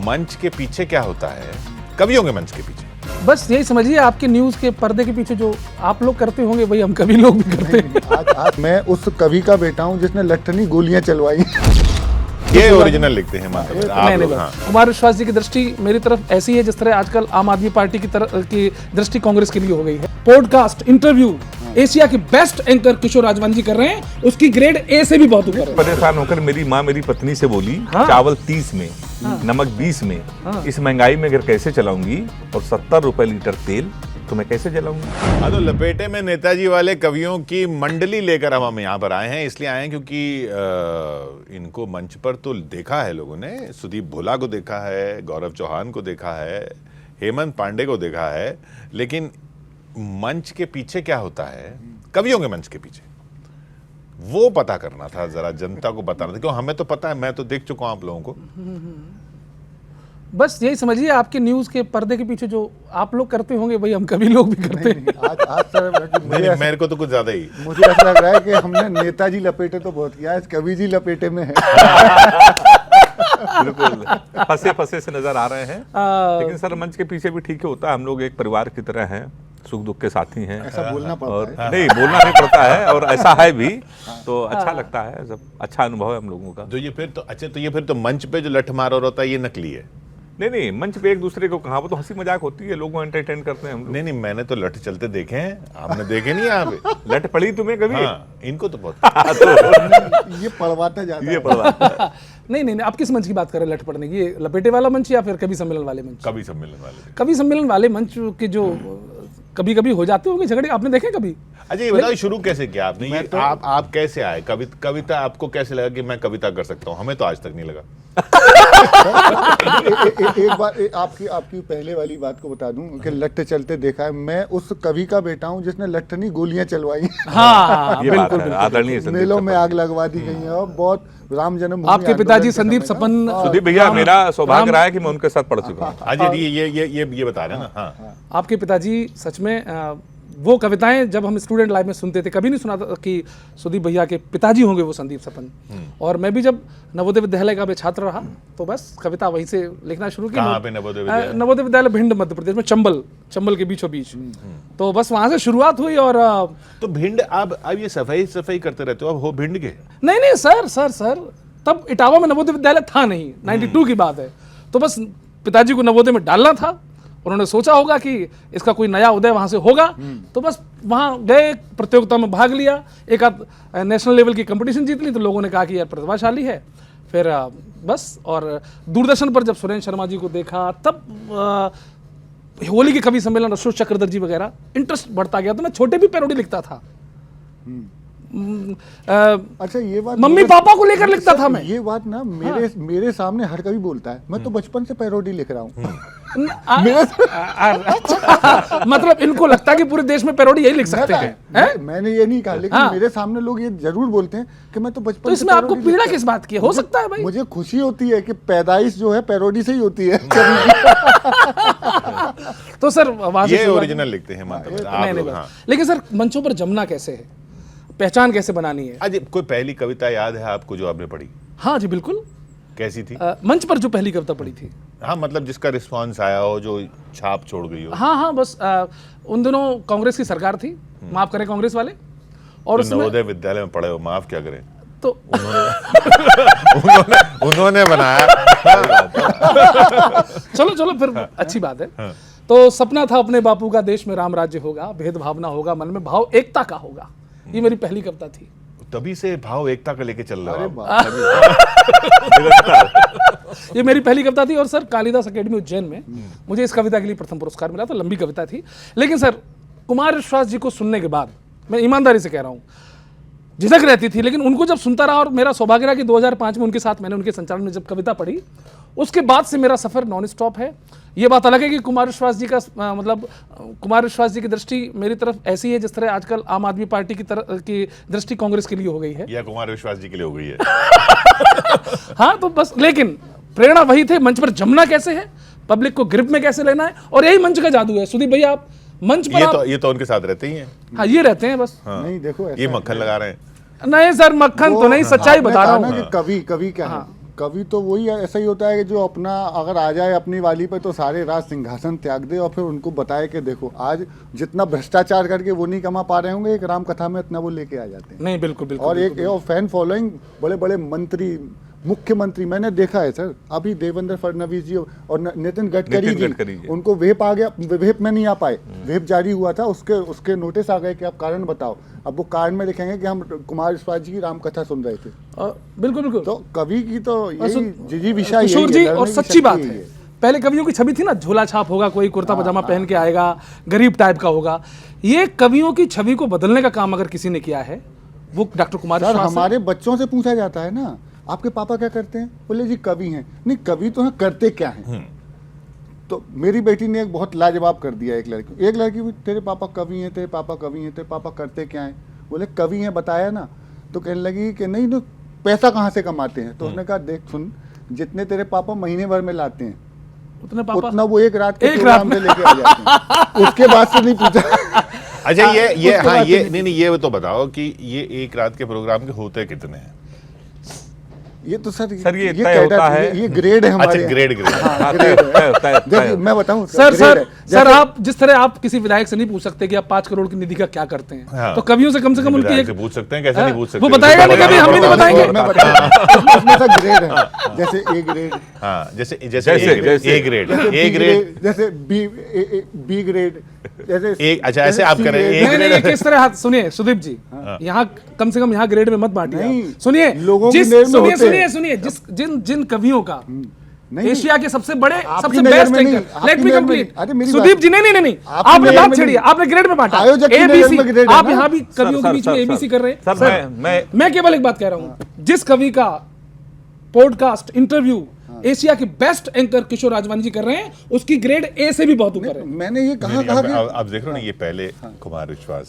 मंच के पीछे क्या होता है, कवियों के मंच के पीछे? बस यही समझिए, आपके न्यूज के पर्दे के पीछे जो आप लोग करते होंगे वही हम कवि लोग भी करते हैं। आज मैं उस कवि का बेटा हूं जिसने लट्ठनी गोलियां चलवाई। ये ओरिजिनल लिखते हैं मतलब आप नहीं, लोग। नहीं, हाँ। कुमार विश्वास जी की दृष्टि मेरी तरफ ऐसी है जिस तरह आजकल आम आदमी पार्टी की दृष्टि कांग्रेस के लिए हो गई है। पॉडकास्ट इंटरव्यू एशिया के बेस्ट एंकर किशोर राजवान जी कर रहे हैं, उसकी ग्रेड ए से भी बहुत ऊपर है। परेशान होकर मेरी माँ मेरी पत्नी से बोली, हाँ। चावल 30 में, नमक 20 में, इस महंगाई में अगर कैसे चलाऊंगी, और 70 रुपए लीटर तेल, तो मैं कैसे जलाऊंगी? हाँ, तो लपेटे में नेताजी वाले कवियों की मंडली लेकर हम यहाँ पर आए हैं। इसलिए आए हैं क्योंकि इनको मंच पर तो देखा है लोगों ने, सुदीप भोला को देखा है, गौरव चौहान को देखा है, हेमंत पांडे को देखा है, लेकिन मंच के पीछे क्या होता है, कवियों के मंच के पीछे, वो पता करना था, जरा जनता को बताना था। क्यों, हमें तो पता है, मैं तो देख चुका हूं आप लोगों को। बस यही समझिए, आपके न्यूज के पर्दे के पीछे जो आप लोग करते होंगे वही हम कवि लोग भी करते हैं। आज सर मेरे को तो कुछ ज्यादा ही, मुझे ऐसा लग रहा है कि हमने नेताजी लपेटे तो बहुत किया, आज कवि जी लपेटे में है। बिल्कुल फंसे फंसे से नजर आ रहे हैं। लेकिन सर मंच के पीछे भी ठीक होता है, हम लोग एक परिवार की तरह हैं, सुख दुख के साथी हैं। ऐसा बोलना पड़ता और है। नहीं, बोलना नहीं पड़ता है, और ऐसा है भी, तो अच्छा लगता है, सब अच्छा अनुभव है हम लोगों का। तो ये फिर तो अच्छा, तो ये फिर तो मंच पे जो लठ मार और होता है ये नकली है? नहीं, मंच पे एक दूसरे को कहा, वो तो हंसी मजाक होती है, लोगों को एंटरटेन करते हैं हम लोग। नहीं, मैंने तो लठ चलते देखे हैं, आपने देखे नहीं यहाँ पे? लट पड़ी तुम्हें कभी? हाँ, इनको तो बहुत ये पढ़वाता जाता ये है। पड़वा नहीं, आप किस मंच की बात कर रहे हैं? लठ पड़ने की, ये लपेटे वाला मंच या फिर कवि सम्मेलन वाले मंच? कवि सम्मेलन वाले। कवि सम्मेलन वाले मंच के जो कभी कभी हो जाते होंगे झगड़े, आपने देखे कभी? अच्छा ये बताओ, शुरू कैसे किया आपने ये? आप कैसे आए? कविता आपको कैसे लगा कि मैं कविता कर सकता हूँ? हमें तो आज तक नहीं लगा। एक बार आपकी पहले वाली बात को बता दूं कि लट्ठ चलते देखा है। मैं उस कवि का बेटा हूं जिसने लट्ठनी गोलियां चलवाई। हाँ, ये बात बिल्कुल है, बिल्कुल। आदरणीय संदीप मेलों में सपन। आग लगवा दी गई है, और बहुत राम जन्मभूमि आपके पिताजी संदीप सपन, सुदीप भैया, मेरा सौभाग्य रहा है कि मैं उनके साथ पढ़ चुका हूँ। अच्छा ये बता रहे हैं ना? हाँ। आपके पिताजी सच में वो कविताएं जब हम स्टूडेंट लाइफ में सुनते थे, कभी नहीं सुना था कि सुदीप भैया के पिताजी होंगे वो संदीप सपन। और मैं भी जब नवोदय विद्यालय का छात्र रहा तो बस कविता वहीं से लिखना शुरू की। कहाँ पे नवोदय विद्यालय? नवोदय विद्यालय भिंड मध्य प्रदेश में, चंबल के बीचों बीच। तो बस वहां से शुरुआत हुई। और तो भिंड, अब ये सफाई करते रहते हो, अब हो भिंड के? नहीं सर, तब इटावा में नवोदय विद्यालय था नहीं, 92 की बात है। तो बस पिताजी को नवोदय में डालना था, उन्होंने सोचा होगा कि इसका कोई नया उदय वहां से होगा, तो बस वहां गए, प्रतियोगिता में भाग लिया, एक आध नेशनल लेवल की कंपटीशन जीत ली, तो लोगों ने कहा कि यार प्रतिभाशाली है। फिर बस, और दूरदर्शन पर जब सुरेंद्र शर्मा जी को देखा, तब होली के कवि सम्मेलन, अशोक चक्रधर जी वगैरह, इंटरेस्ट बढ़ता गया। तो मैं छोटे भी पैरोडी लिखता था। अच्छा ये बात मम्मी पापा को लेकर लिखता था मैं। ये बात ना मेरे सामने हर कभी बोलता है, मैं तो बचपन से पैरोडी लिख रहा हूँ। मतलब इनको लगता है कि पूरे देश में पैरोडी यही लिख सकते हैं। मैंने ये नहीं कहा, लेकिन मेरे सामने लोग ये जरूर बोलते हैं कि मैं तो बचपन तो इसमें आपको पीड़ा किस बात की है? हो सकता है भाई, मुझे खुशी होती है कि पैदाइश जो है पैरोडी से ही होती है। तो सर वहां से ये ओरिजिनल लिखते हैं मतलब आप लोग। हाँ। लेकिन सर मंचों पर जमना कैसे है, पहचान कैसे बनानी है? आज कोई पहली कविता याद है आपको जो आपने पढ़ी? हाँ जी बिल्कुल। कैसी थी? मंच पर जो पहली कविता पढ़ी थी। हाँ, मतलब जिसका रिस्पांस आया हो, जो छाप छोड़ गई हो। हाँ, बस उन दिनों कांग्रेस की सरकार थी, माफ करें कांग्रेस वाले, और तो नवोदय विद्यालय में पढ़े हो, माफ क्या करें, तो उन्होंने बनाया। चलो फिर अच्छी बात है। तो सपना था अपने बापू का, देश में राम राज्य होगा, भेदभाव ना होगा, मन में भाव एकता का होगा। ये मेरी पहली कविता थी। तभी से भाव एकता का लेके चल रहा है। ये मेरी पहली कविता थी। और सर कालिदास अकेडमी उज्जैन में मुझे इस कविता के लिए प्रथम पुरस्कार मिला था। लंबी कविता थी, लेकिन सर कुमार विश्वास जी को सुनने के बाद, मैं ईमानदारी से कह रहा हूँ, झिझक रहती थी, लेकिन उनको जब सुनता रहा, और मेरा सौभाग्य रहा कि 2005 में उनके साथ मैंने उनके संचालन में जब कविता पढ़ी, उसके बाद से मेरा सफर नॉन स्टॉप है। ये बात अलग है कि कुमार विश्वास जी का मतलब कुमार विश्वास जी की दृष्टि मेरी तरफ ऐसी है जिस तरह आजकल आम आदमी पार्टी की दृष्टि कांग्रेस के लिए हो गई है, या कुमार विश्वास जी के लिए हो गई है। हाँ, तो बस, लेकिन प्रेरणा वही थे, मंच पर जमना कैसे है, पब्लिक को ग्रिप में कैसे लेना है, और यही मंच का जादू है। सुदीप भैया, आप मंच पर ये तो उनके साथ रहते ही हैं। हाँ, ये रहते हैं बस। हाँ। नहीं देखो, ये मक्खन लगा रहे हैं। नहीं सर, मक्खन तो नहीं, सच्चाई बता रहा हूँ। कवि क्या है? कवि तो वही है, ऐसा ही होता है कि जो अपना अगर आ जाए अपनी वाली पे तो सारे राज सिंहासन त्याग दे और फिर उनको बताए कि देखो आज जितना भ्रष्टाचार करके वो नहीं कमा पा रहे होंगे, एक राम कथा में इतना वो लेके आ जाते हैं। नहीं बिल्कुल बिल्कुल और एक फैन फॉलोइंग, बड़े बड़े मंत्री, मुख्यमंत्री मैंने देखा है सर, अभी देवेंद्र फडणवीस जी और नितिन गडकरी जी, उनको वेप आ गया, वेप में नहीं आ पाए, वेप जारी हुआ था, उसके नोटिस आ गए कि आप कारण बताओ। अब वो कारण में लिखेंगे कि हम कुमार विश्वास जी की राम कथा सुन रहे थे। बिल्कुल बिल्कुल। तो कवि की तो यही विषय किशोर जी, और सच्ची बात है, पहले कवियों की छवि थी ना, झोला छाप होगा, कोई कुर्ता पजामा पहन के आएगा, गरीब टाइप का होगा। ये कवियों की छवि को बदलने का काम अगर किसी ने किया है वो डॉक्टर कुमार सर, विश्वास है। हमारे बच्चों से पूछा जाता है ना, आपके पापा क्या करते हैं? बोले जी कवि हैं। नहीं, कवि तो हैं, करते क्या हैं? तो मेरी बेटी ने एक बहुत लाजवाब कर दिया, एक लड़की भी, तेरे पापा कवि हैं, तेरे पापा कवि हैं, तेरे पापा करते क्या हैं? बोले कवि हैं, बताया ना। तो कहने लगी कि नहीं तो पैसा कहाँ से कमाते हैं? तो उसने कहा देख सुन, जितने तेरे पापा महीने भर में लाते हैं उतना वो एक रात के प्रोग्राम में लेके आ जाते हैं। उसके बाद से नहीं पूछा। अच्छा ये हाँ ये नहीं ये तो बताओ कि ये एक रात के प्रोग्राम के होते कितने हैं? ये तो सर ये तय होता है, ये ग्रेड है हमारे। अच्छा ग्रेड हाँ, ग्रेड है। देखिए मैं बताऊं सर आप जिस तरह आप किसी विधायक से नहीं पूछ सकते कि आप 5 करोड़ की निधि का क्या करते हैं, हाँ। तो कवियों से कम उनकी एक पूछ सकते हैं, कैसे नहीं पूछ सकते? वो बताएगा नहीं, कभी हम भी नहीं बताएंगे। मैं बताऊं उसमें सर ग्रेड है, जैसे ए ग्रेड, हाँ जैसे ए ग्रेड, जैसे बी ग्रेड, जैसे एक। अच्छा ऐसे आप करें नहीं किस तरह हाथ सुनिए सुदीप जी, यहाँ कम से कम यहाँ ग्रेड में मत बांटिए। सुनिए लोगों की नजर में होते हैं। सुनिए जिन कवियों का नहीं, एशिया के सबसे बड़े आपकी सबसे नजर बेस्ट में नहीं, एंकर, आपकी लेट मी नजर में कंप्लीट। नहीं। अरे मेरी सुदीप बात- जी नहीं आपकी आपने नजर बात में छेड़ी, नहीं। आपने ग्रेड में बांटा, आयोजक की नजर एबीसी, में ग्रेड है आप ना? यहाँ भी कवियों के बीच में एबीसी कर रहे हैं। सर मैं केवल एक बात कह रहा हूँ, जिस कवि का पॉडकास्ट इंटरव्यू एशिया के बेस्ट एंकर किशोर राजवानी जी कर रहे हैं, उसकी ग्रेड ए से भी बहुत ऊपर है। मैंने ये कहा कि अब देख रहे हो ना, ये पहले कुमार विश्वास,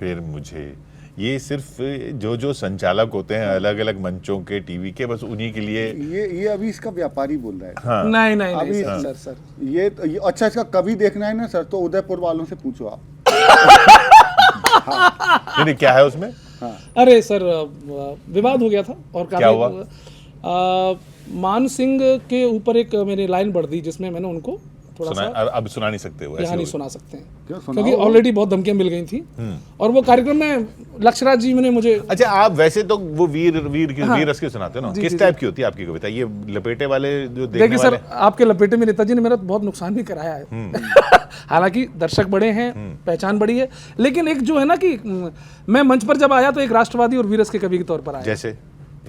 फिर मुझे, ये सिर्फ जो संचालक होते हैं अलग अलग मंचों के टीवी के, बस उन्हीं के लिए ये अभी इसका व्यापारी बोल रहा है। हाँ। नहीं अभी सर ये अच्छा इसका कवि देखना है ना सर, तो उदयपुर वालों से पूछो आप। नहीं क्या है उसमें? अरे सर विवाद हो गया था और क्या हुआ? मान सिंह के ऊपर एक मेरी लाइन बढ़ दी जिसमें मैंने उनको थोड़ा सा अब सुना नहीं सकते हो? यहाँ नहीं सुना सकते हैं क्यों? क्योंकि ऑलरेडी बहुत धमकियां मिल गई थी और वो कार्यक्रम में लक्षराज जी ने मुझे। अच्छा आप वैसे तो वो वीर रस की सुनाते हो ना, किस टाइप की होती है आपकी कविता? ये लपेटे वाले जो देखने देखिए सर, आपके लपेटे में नेताजी ने मेरा बहुत नुकसान भी कराया है। हालांकि दर्शक बड़े हैं, पहचान बड़ी है, लेकिन एक जो है ना कि मैं मंच पर जब आया तो एक राष्ट्रवादी और वीरस के कवि के तौर पर आया।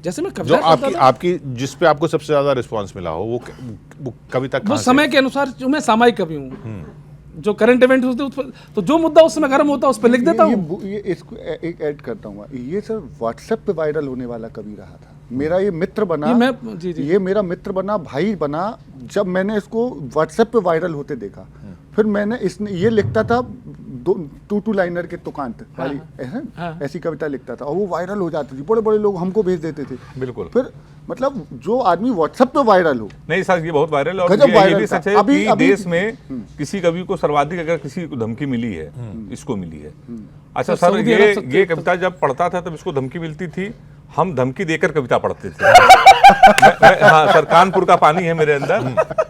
जैसे मैं जो कविता आपकी जिस पे आपको सबसे ज्यादा रिस्पांस मिला हो, वो कविता वो समय के अनुसार, जो मैं सामयिक कवि हूँ, जो करंट इवेंट होते हैं तो जो मुद्दा उस समय गर्म होता है उस पर लिख देता हूँ। ये इसको एक ऐड करता हूँ, ये सर व्हाट्सएप पे वायरल होने वाला कवि रहा था। मेरा ये मित्र बना, ये मेरा मित्र बना, भाई बना, जब मैंने इसको व्हाट्सएप पे वायरल होते देखा। फिर मैंने इसने ये लिखता था टू लाइनर के तुकांत वाली ऐसी कविता लिखता था और वो वायरल हो जाती थी, बड़े बड़े लोग हमको भेज देते थे। बिल्कुल। फिर मतलब जो आदमी व्हाट्सएप पे वायरल हो, नहीं सर ये बहुत वायरल है। और ये भी सच है कि देश में किसी कवि को सर्वाधिक अगर किसी को धमकी मिली है, इसको मिली है। अच्छा सर, ये कविता जब पढ़ता था तब इसको धमकी मिलती थी, हम धमकी देकर कविता पढ़ते थे। हाँ सर, कानपुर का पानी है मेरे अंदर,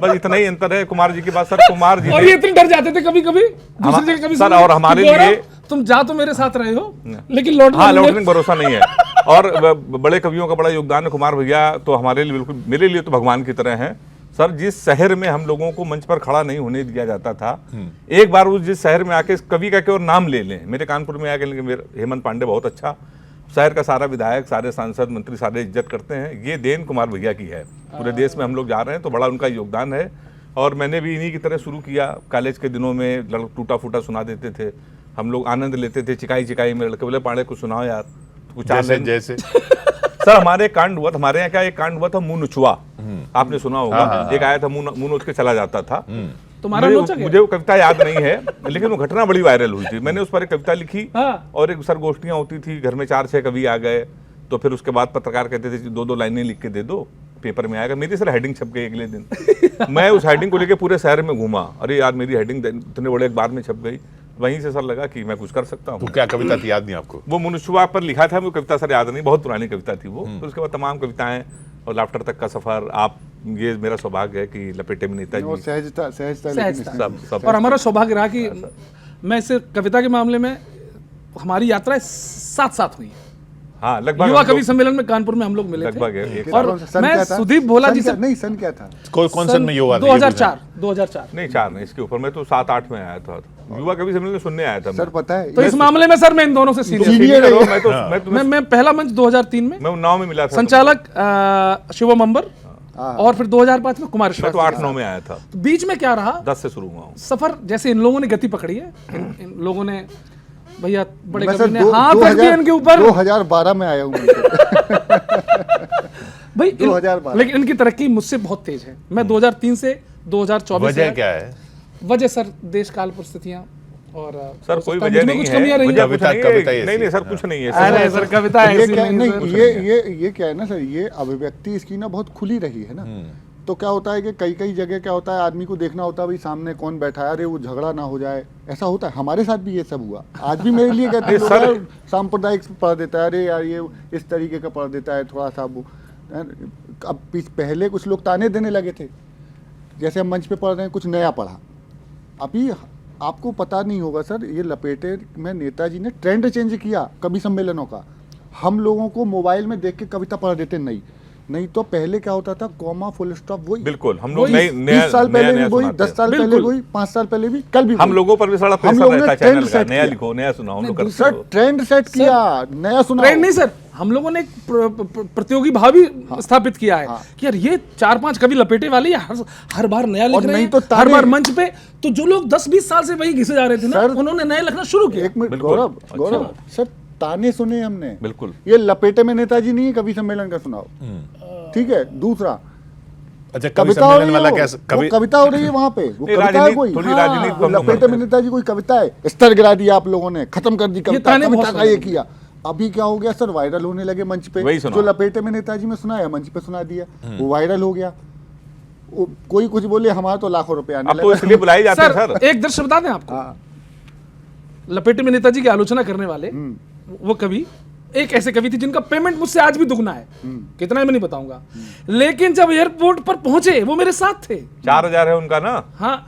बस इतना ही अंतर है कुमार जी के पास। सर कुमार जी और ये इतने डर जाते थे कभी दूसरी जगह कभी सर, और हमारे लिए तुम जा तो मेरे साथ रहे हो लेकिन लौटने भरोसा नहीं है। और बड़े कवियों का बड़ा योगदान है, कुमार भैया तो हमारे लिए बिल्कुल, मेरे लिए तो भगवान की तरह हैं। सर जिस शहर में हम लोगों को मंच पर खड़ा नहीं होने दिया जाता था, एक बार उस जिस शहर में आके कवि का केवल नाम ले लें, मेरे कानपुर में आके मेरे हेमंत पांडे बहुत अच्छा, शहर का सारा विधायक, सारे सांसद, मंत्री सारे इज्जत करते हैं। ये देन कुमार भैया की है। पूरे देश में हम लोग जा रहे हैं तो बड़ा उनका योगदान है। और मैंने भी इन्हीं की तरह शुरू किया। कॉलेज के दिनों में टूटा फूटा सुना देते थे, हम लोग आनंद लेते थे। चिकाई में लड़के बोले पांडे कुछ सुनाओ यार, कुछ जैसे सर हमारे कांड हुआ था, हमारे यहाँ क्या एक कांड हुआ था, मुंह नुचवा, आपने सुना होगा। एक आया था मुंह नोच के चला जाता था। मुझे वो कविता याद नहीं है, लेकिन वो घटना बड़ी वायरल हुई थी। मैंने उस पर एक कविता लिखी और एक सर गोष्ठियां होती थी, घर में 4-6 कवि आ गए तो फिर उसके बाद पत्रकार कहते थे 2-2 लाइनें लिख के दे दो, पेपर में आएगा। मेरी सर हेडिंग छप गई अगले दिन। मैं उस हेडिंग को लेकर पूरे शहर में घूमा, अरे यार मेरी हेडिंग इतने बड़े अखबार में छप गई। वहीं से सर लगा कि मैं कुछ कर सकता हूँ। तो क्या कविता थी, याद नहीं आपको? वो मुनुष्वा पर लिखा था, वो कविता सर याद नहीं, बहुत पुरानी कविता थी वो। फिर उसके बाद तमाम कविताएं और लाफ्टर तक का सफर, आप, ये मेरा सौभाग्य है कि लपेटे में वो नेताजी सहजता सहजता सहजता। लेकिन सब और हमारा सौभाग्य रहा कि मैं इस कविता के मामले में हमारी यात्राएं साथ साथ हुई हैं। हाँ, लगभग युवा हम लोग- कवि सम्मेलन में कानपुर में हम लोग मिले लगभग थे। एक और कौन सा सन मैं क्या था? सुदीप भोला सन जी से क्या- नहीं सन क्या था? कौन सन में युवा था? 2004 नहीं, 4 नहीं, इसके ऊपर मैं तो 7-8 में आया था, युवा कवि सम्मेलन में सुनने आया था सर पता है तो इस मामले में सर मैं इन दोनों से सीनियर सीनियर है ये। मैं तो मैं तुम्हें मैं पहला मंच 2003 में मैं उन्नाव में मिला था, संचालक शिवम अंबर और फिर 2005 में कुमार मैं तो 8-9 में आया था, तो बीच में क्या रहा 10 से शुरू हुआ हूँ। सफर, जैसे इन लोगों ने गति पकड़ी है, इन लोगों ने, भैया बड़े मैं कवि सर ने हाथ रख दिया इनके ऊपर 2012 में आया हूँ भाई 2012 लेकिन इनकी तरक्की मुझसे बहुत तेज है। मैं 2003 से 2024 वजह क्या है? वजह सर देश काल परिस्थितियां और सर हो कोई सकता है वजह मुझ में नहीं कुछ है, कमियां रही वजह हैं। कुछ कविता- नहीं है। कविता ऐसी नहीं नहीं है। सर, कुछ नहीं है अरे सर कविता ये ऐसी क्या नहीं नहीं सर। ये क्या है ना सर, ये अभिव्यक्ति इसकी ना बहुत खुली रही है ना। तो क्या होता है कि कई कई जगह क्या होता है, आदमी को देखना होता है भाई सामने कौन बैठा है, अरे वो झगड़ा ना हो जाए, ऐसा होता है। हमारे साथ भी ये सब हुआ। आज भी मेरे लिए कहते हैं लोग, सर- यार, सांप्रदायिक पढ़ देता है, अरे यार ये इस तरीके का पढ़ देता है, थोड़ा सा वो। अब पहले कुछ लोग ताने देने लगे थे, जैसे हम मंच पे पढ़ रहे हैं, कुछ नया पढ़ा। अभी आपको पता नहीं होगा सर, ये लपेटे में नेताजी ने ट्रेंड चेंज किया कवि सम्मेलनों का। हम लोगों को मोबाइल में देख के कविता पढ़ देते नहीं तो पहले क्या होता था, कॉमा फुल स्टॉप वही। बिल्कुल, हम लोग 20 साल पहले भी वही, 10 साल पहले बिल्कुल। वही, 5 साल पहले भी, कल भी हम वही। लोगों पर भी सारा हम प्रेशर लोगों ने रहता है ट्रेंड चैनल का, सेट नया किया। लिखो, नया सुनाओ, हम लोग करते सर हैं। ट्रेंड सेट किया, नया सुना। ट्रेंड नहीं सर, हम लोगों ने एक प्रतियोगी भाव भी स्थापित किया है कि यार ये 4-5 कवि लपेटे वाले ये हर बार नया लिख और रहे नहीं हैं, तो हर ताने- बार मंच पे। तो जो लोग 10-20 साल से वही घिसे जा रहे थे ना, सर, उन्होंने नया लिखना शुरू किया। एक मिनट बिल्कुल। गौरव सर, ताने सुने हमने, बिल्कुल। ये लपेटे में नेताजी नहीं है, कवि सम्मेलन का सुनाओ। ठीक है। दूसरा अच्छा, कवि कविता हो सम्मेलन रही वाला है, कैसे? वो कविता हो रही है वहाँ पे, वो नहीं, कविता है राजनीति- कोई। थोड़ी हाँ, राजनीति को हम लोग लपेटे में मानते हैं। नेताजी कोई कविता है, स्तर गिरा दिया आप लोगों ने, खत्म कर दी कविता, ताने बहुत कविता का ये सुने। किया। अभी क्या हो गया सर, वायरल होने लगे मंच पे। वही सुना। जो लपेटे में नेताजी में सुनाया, मंच पे सुना दिया, वो वायरल हो गया। कोई कुछ बोले, हमारा तो लाखों रुपए आने अब तो लगे। इसलिए बुलाए जाते हैं सर सर। एक दृश्य बता दें आपको, हाँ, लपेटे में नेताजी की आलोचना करने वाले वो कवि, एक ऐसे कवि थे जिनका पेमेंट मुझसे आज भी दुगना है, कितना है मैं नहीं बताऊंगा, लेकिन जब एयरपोर्ट पर पहुंचे वो मेरे साथ थे। 4,000 है उनका ना। हाँ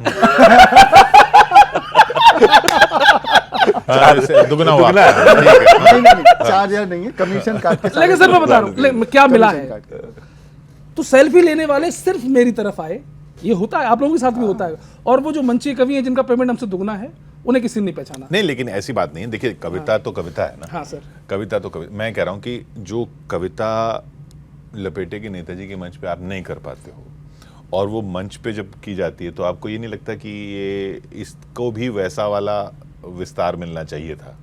दुगना हुआ। दुगना है। ठीक है। नहीं 4,000 नहीं है, कमीशन काट के। लेकिन सर मैं बता रहा हूँ क्या मिला कमीशन है। काट के। तो सेल्फी लेने वाले सिर्फ मेरी तरफ आए, ये होता है, आप लोगों के साथ भी होता है। और वो जो मंचीय कवि हैं जिनका पेमेंट हमसे दुगना है, उन्हें किसी ने नहीं पहचाना। नहीं, लेकिन ऐसी बात नहीं है। देखिए, कविता तो कविता है ना। हाँ सर, कविता तो कविता। मैं कह रहा हूं कि जो कविता लपेटे के नेताजी के मंच पे आप नहीं कर पाते हो, और वो मंच पे जब की जाती है, तो आपको ये नहीं लगता कि ये इसको भी वैसा वाला विस्तार मिलना चाहिए था?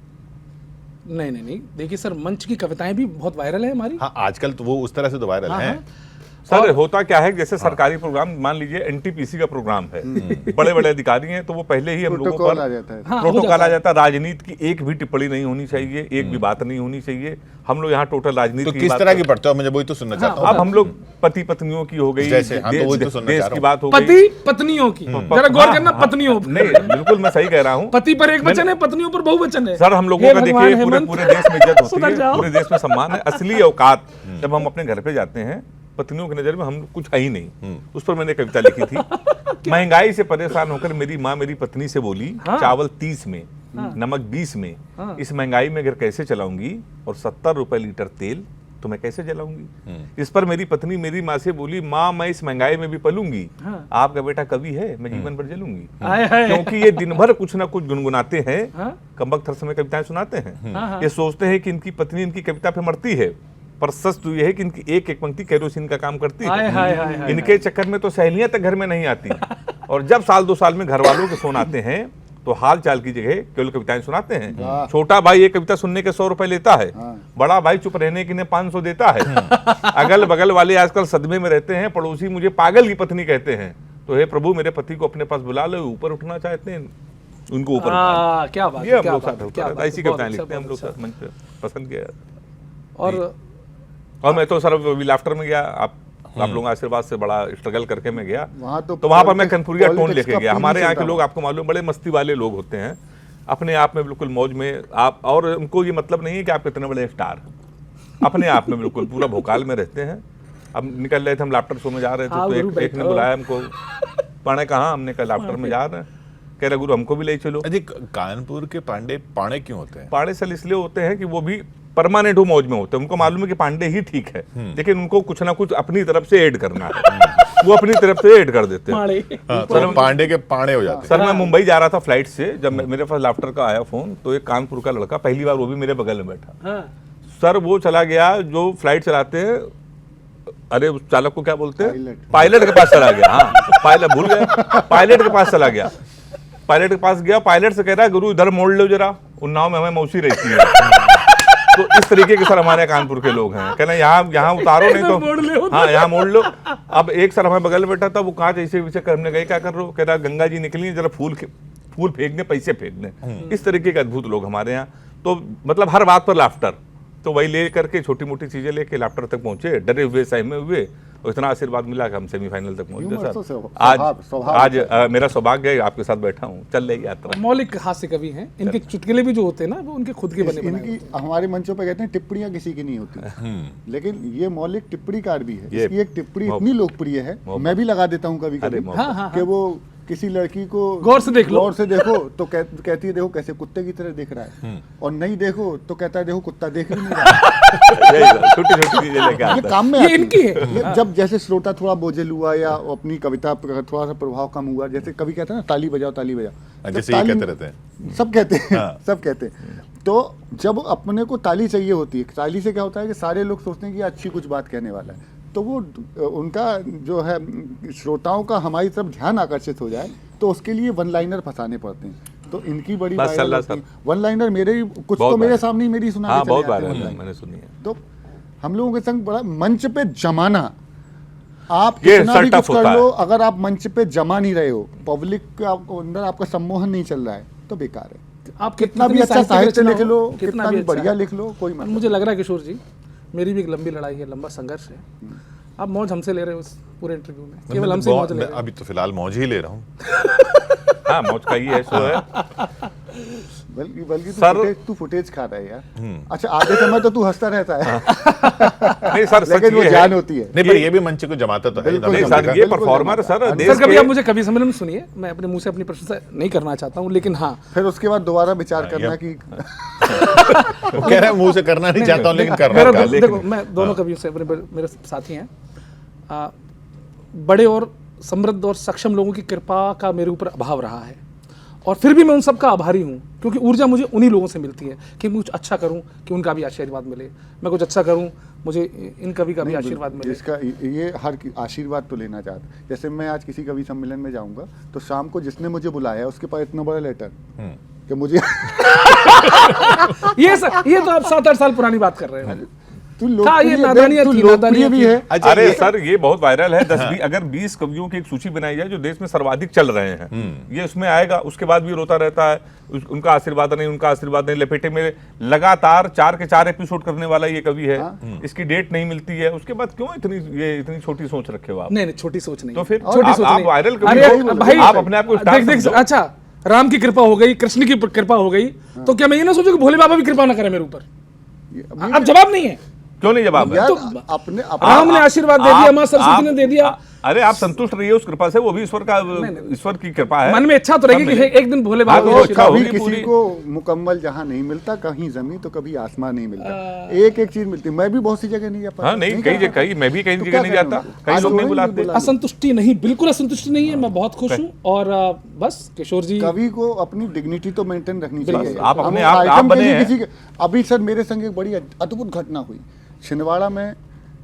नहीं, देखिए सर, मंच की कविताएं भी बहुत वायरल है हमारी। हाँ, आजकल तो वो उस तरह से तो वायरल हाँ, हैं। हाँ। सर होता क्या है, जैसे सरकारी प्रोग्राम, मान लीजिए एनटीपीसी का प्रोग्राम है, बड़े बड़े अधिकारी हैं, तो वो पहले ही हम लोगों प्रोटोकॉल पर आ जाता है। हाँ, हो प्रोटोकॉल जाता आ है। जाता है। राजनीति की एक भी टिप्पणी नहीं होनी चाहिए, एक भी बात नहीं होनी चाहिए। हम लोग यहाँ टोटल राजनीति तो की किस बात तरह कर- की पढ़ते हो? मुझे वही तो सुनना चाहता हूँ। अब हम लोग पति पत्नियों की हो गई, जैसे, हाँ, तो वही तो सुनना देश चाह रहा की हूँ। बात हो गई। पति पत्नियों की, जरा गौर करना, पत्नियों पर। नहीं, बिल्कुल मैं सही कह रहा हूँ। पति पर एक वचन है, पत्नियों पर बहुवचन है। सर हम लोगों हे का भगवान, देखिए पूरे हेमंत। पूरे देश में इज्जत होती सुधर है, जाओ। पूरे देश में सम्मान है। असली औकात जब हम अपने घर पे जाते हैं, पत्नियों की नजर में हम कुछ है ही नहीं। उस पर मैंने कविता लिखी थी। महंगाई से परेशान होकर मेरी माँ मेरी पत्नी से बोली, हाँ। चावल 30 में, नमक 20 में, इस महंगाई में घर कैसे चलाऊंगी, और 70 रुपए लीटर तेल तो मैं कैसे जलाऊंगी। इस पर मेरी पत्नी मेरी माँ से बोली, माँ मैं इस महंगाई में भी पलूंगी, हाँ। आपका बेटा कवि है, मैं जीवन भर जलूंगी। हाय, हाय। क्योंकि ये दिन भर कुछ ना कुछ गुनगुनाते हैं, हाँ। कमबख्त हर समय कविताएं सुनाते हैं। हाँ, हाँ। ये सोचते हैं कि इनकी पत्नी इनकी कविता पे मरती है, पर सच तो ये है कि इनकी एक एक पंक्ति केरोसिन का काम करती हाय, हाय, हाय, हाय, है। इनके चक्कर में तो सहेलियां तक घर में नहीं आती, और जब साल 2 साल में घर वालों के फोन आते हैं, तो हाल चाल की जगह केवल कविताएं सुनाते हैं। छोटा भाई एक कविता सुनने के 100 रुपए लेता है, बड़ा भाई चुप रहने के लिए 500 देता है। अगल बगल वाले आजकल सदमे में रहते हैं, पड़ोसी मुझे पागल की पत्नी कहते हैं। तो हे प्रभु, मेरे पति को अपने पास बुला लो, ऊपर उठना चाहते हैं, उनको ऊपर उठाओ। क्या बात ये है, हम क्या लोग बात साथ है, होता क्या रहता बात है। है, ऐसी बहुत कविताएं अच्छा, लिखते हैं हम लोग बहुत साथ, मंच पे पसंद किया। और मैं तो सर अभी लाफ्टर में गया, आप लोगों के आशीर्वाद से बड़ा स्ट्रगल करके मैं गया, वहाँ तो तो वहां पर मैं politics- कनपुरिया टोन politics लेके का गया। फील हमारे नहीं यहाँ के चलता लोग वहाँ। आपको मालूम बड़े मस्ती वाले लोग होते हैं, अपने आप में बिल्कुल मौज में आप, और उनको ये मतलब नहीं है कि आप कितने बड़े स्टार, अपने आप में बिल्कुल पूरा भोकाल में रहते हैं। अब निकल रहे थे, हम लाफ्टर शो में जा रहे थे, हाँ, तो गुरु एक ने बैठो। बुलाया हमको, पाणे कहाँ, हमने कहा लाफ्टर में जा रहे हैं, कह रहा गुरु हमको भी ले चलो। अजी कानपुर के पांडे पाणे क्यों होते हैं? पांडे सल इसलिए होते हैं कि वो भी परमानेंट हो मौज में होते हैं, उनको मालूम है कि पांडे ही ठीक है, लेकिन उनको कुछ ना कुछ अपनी तरफ से ऐड करना है, वो अपनी तरफ से ऐड कर देते हैं। पाड़े। हाँ, तो पांडे के पाणे हो जाते हैं। सर मैं मुंबई जा रहा था फ्लाइट से, जब मेरे पास लाफ्टर का आया फोन, तो एक कानपुर का लड़का, पहली बार वो भी मेरे बगल में बैठा, हाँ। सर वो चला गया जो फ्लाइट चलाते हैं, अरे उस चालक को क्या बोलते हैं, पायलट। पायलट के पास चला गया, हाँ पायलट भूल गया, पायलट के पास चला गया, पायलट के पास गया, पायलट से कह रहा है गुरु इधर मोड़ लो जरा, उन्नाव में हमें मौसी रहती है। तो इस तरीके के सर हमारे कानपुर के लोग हैं, कहना यहाँ उतारो नहीं तो हाँ यहाँ मोड़ लो। अब एक सर हमारे बगल में बैठा था, वो कांच ऐसे पीछे करने गए, क्या कर रहे हो, कह रहा गंगा जी निकली है, जरा फूल फेंकने, पैसे फेंकने। इस तरीके के अद्भुत लोग हमारे यहाँ, तो मतलब हर बात पर लाफ्टर, तो वही ले करके छोटी मोटी चीजें लेके लाफ्टर तक पहुंचे, डरे हुए सहमे हुए, और इतना आशीर्वाद मिला कि हम सेमीफाइनल तक पहुंच ह्यूमर तो गए सर। स्वभाव आज मेरा सौभाग्य है आपके साथ बैठा हूँ, चल रही यात्रा। मौलिक हास्य कवि हैं, इनके चुटकुले भी जो होते हैं ना, वो उनके खुद के बने बनाए इनकी हमारे मंचों पे कहते हैं टिप्पणियां किसी की नहीं होती, लेकिन ये मौलिक टिप्पणीकार भी है। ये इसकी एक टिप्पणी इतनी लोकप्रिय है, मैं भी लगा देता हूँ कभी अरे कभी, हाँ, हाँ, कि वो किसी लड़की को गौर से देख लो। गौर से देखो तो कहती है देखो कैसे कुत्ते की तरह देख रहा है, और नहीं देखो तो कहता है देखो कुत्ता देख भी नहीं रहा। छोटी छोटी चीजें लेके ये आता है। काम में ये आती इनकी है। ये जब जैसे श्रोता थोड़ा बोझिल हुआ या अपनी कविता पर थोड़ा सा प्रभाव कम हुआ, जैसे कभी कहते हैं ना ताली बजाओ ताली बजाओ, जब जैसे ये ताली- कहते रहते हैं। सब कहते हैं हाँ। सब कहते हैं। तो जब अपने को ताली चाहिए होती है, ताली से क्या होता है कि सारे लोग सोचते हैं कि ये अच्छी कुछ बात कहने वाला है, तो वो उनका जो है श्रोताओं का हमारी तरफ ध्यान आकर्षित हो जाए, तो उसके लिए वन लाइनर फंसाने पड़ते हैं। तो इनकी बड़ी बस वायरल अल्लाह होती है। सब। वन लाइनर मेरे ही कुछ बहुत तो मेरे बार। सामने ही मेरी सुना हाँ के बहुत चले बार जाते हैं है, one-liner। मैंने सुनी है। तो हम लोगों के संग बड़ा मंच पे जमाना, आप ये कितना भी सर कुछ टफ कर होता लो, अगर आप मंच पे जमा नहीं रहे हो, पब्लिक के अंदर आपका सम्मोहन नहीं चल रहा है, तो बेकार है। आप कितना भी कितनी अच्छा साहित्य रचना लिख हो, लो, कितना कितना भी अच्छा। बढ़िया लिख लो, कोई मतलब मुझे लग रहा है किशोर जी, मेरी भी एक लंबी लड़ाई है, लंबा संघर्ष है, आप मौज हमसे ले रहे हो इस पूरे इंटरव्यू में, केवल हमसे मौज ले रहे हो। अभी तो फिलहाल मौज ही ले रहा हूँ। हाँ मौज का ही है, सो है। बल्कि सर- तू फुटेज खा रहा है यार। अच्छा आधे समय तो तू हंसता रहता है, नहीं सर, सच लेकिन वो ये जान है। होती है। नहीं पर ये भी मंच को जमाता तो है। बिल्कुल हमने नहीं देखा। सर, ये बिल्कुल परफॉर्मर जमाता सर है। देश सर कभी के- आप मुझे कभी सम्मेलन में सुनिए, मैं अपने मुंह से अपनी प्रशंसा नहीं करना चाहता हूँ, लेकिन हाँ फिर उसके बाद दोबारा विचार करना कि वो कह रहा है मुंह से करना नहीं चाहता हूँ लेकिन कर मेरा रहा हूँ। देखो मैं दोनों कवियों से मेरे साथी हैं, बड़े और समृद्ध और सक्षम लोगों की कृपा का मेरे ऊपर अभाव रहा है, और फिर भी मैं उन सब का आभारी हूँ, क्योंकि ऊर्जा मुझे उन्हीं लोगों से मिलती है कि मैं कुछ अच्छा करूँ कि उनका भी आशीर्वाद मिले, मैं कुछ अच्छा करूँ मुझे इन कवि का भी आशीर्वाद मिले। इसका ये हर आशीर्वाद तो लेना चाहता। जैसे मैं आज किसी कवि सम्मेलन में जाऊंगा तो शाम को जिसने मुझे बुलाया उसके पास इतना बड़ा लेटर कि मुझे ये तो आप 7-8 साल पुरानी बात कर रहे हो। तू था, ये लोकप्रिय नादानियत तू थी, लोकप्रिय नादानियत भी थी। है। अच्छा, अरे ये- सर ये बहुत वायरल है, 10 अगर 20 कवियों की एक सूची बनाई जाए जो देश में सर्वाधिक चल रहे हैं, ये उसमें आएगा। उसके बाद भी रोता रहता है, उनका आशीर्वाद नहीं, उनका आशीर्वाद नहीं, लपेटे में लगातार 4 के 4 एपिसोड करने वाला ये कवि है, इसकी डेट नहीं मिलती है। उसके बाद क्यों इतनी छोटी सोच रखे हो आप? नहीं छोटी सोच नहीं, तो फिर छोटी आप- सोच आप नहीं। वायरल कवि अरे हो, भाई आप अपने आप को स्टार देख समझो। अच्छा राम की कृपा हो गई, कृष्ण की कृपा हो गई, तो क्या मैं ये ना सोचूं कि भोले बाबा भी कृपा ना करे मेरे ऊपर? अब जवाब नहीं है। क्यों नहीं जवाब है? यार तो अपने राम ने आशीर्वाद दे दिया, माँ सरस्वती ने दे दिया। अरे आप संतुष्ट रहिए उस कृपा से, वो भी ईश्वर की कृपा है। मन में इच्छा तो रहेगी कि एक दिन भोले हाँ, बाबा तो को अच्छा आशीर्वाद होगी कभी दे। किसी पूरी। को मुकम्मल जहाँ नहीं मिलता, कहीं जमीन तो कभी आसमान नहीं मिलता, एक एक चीज मिलती है। मैं भी बहुत सी जगह नहीं जा पाता। हाँ नहीं, कई जगह, कई मैं भी कई तो जगह क्या नहीं करें जाता, उनको? कई आज लोग नहीं उन्होंने बुलाते। बुला- असंतुष्टि नहीं, बिल्कुल असंतुष्टि नहीं है, मैं बहुत खुश हूँ। और बस किशोर जी, कवि को अपनी डिग्निटी तो मेंटेन रखनी चाहिए। आप हम अपने आप आइटम के बने लिए हैं। किसी के, अभी सर मेरे संग एक बड़ी अद्भुत घटना हुई छिंदवाड़ा में।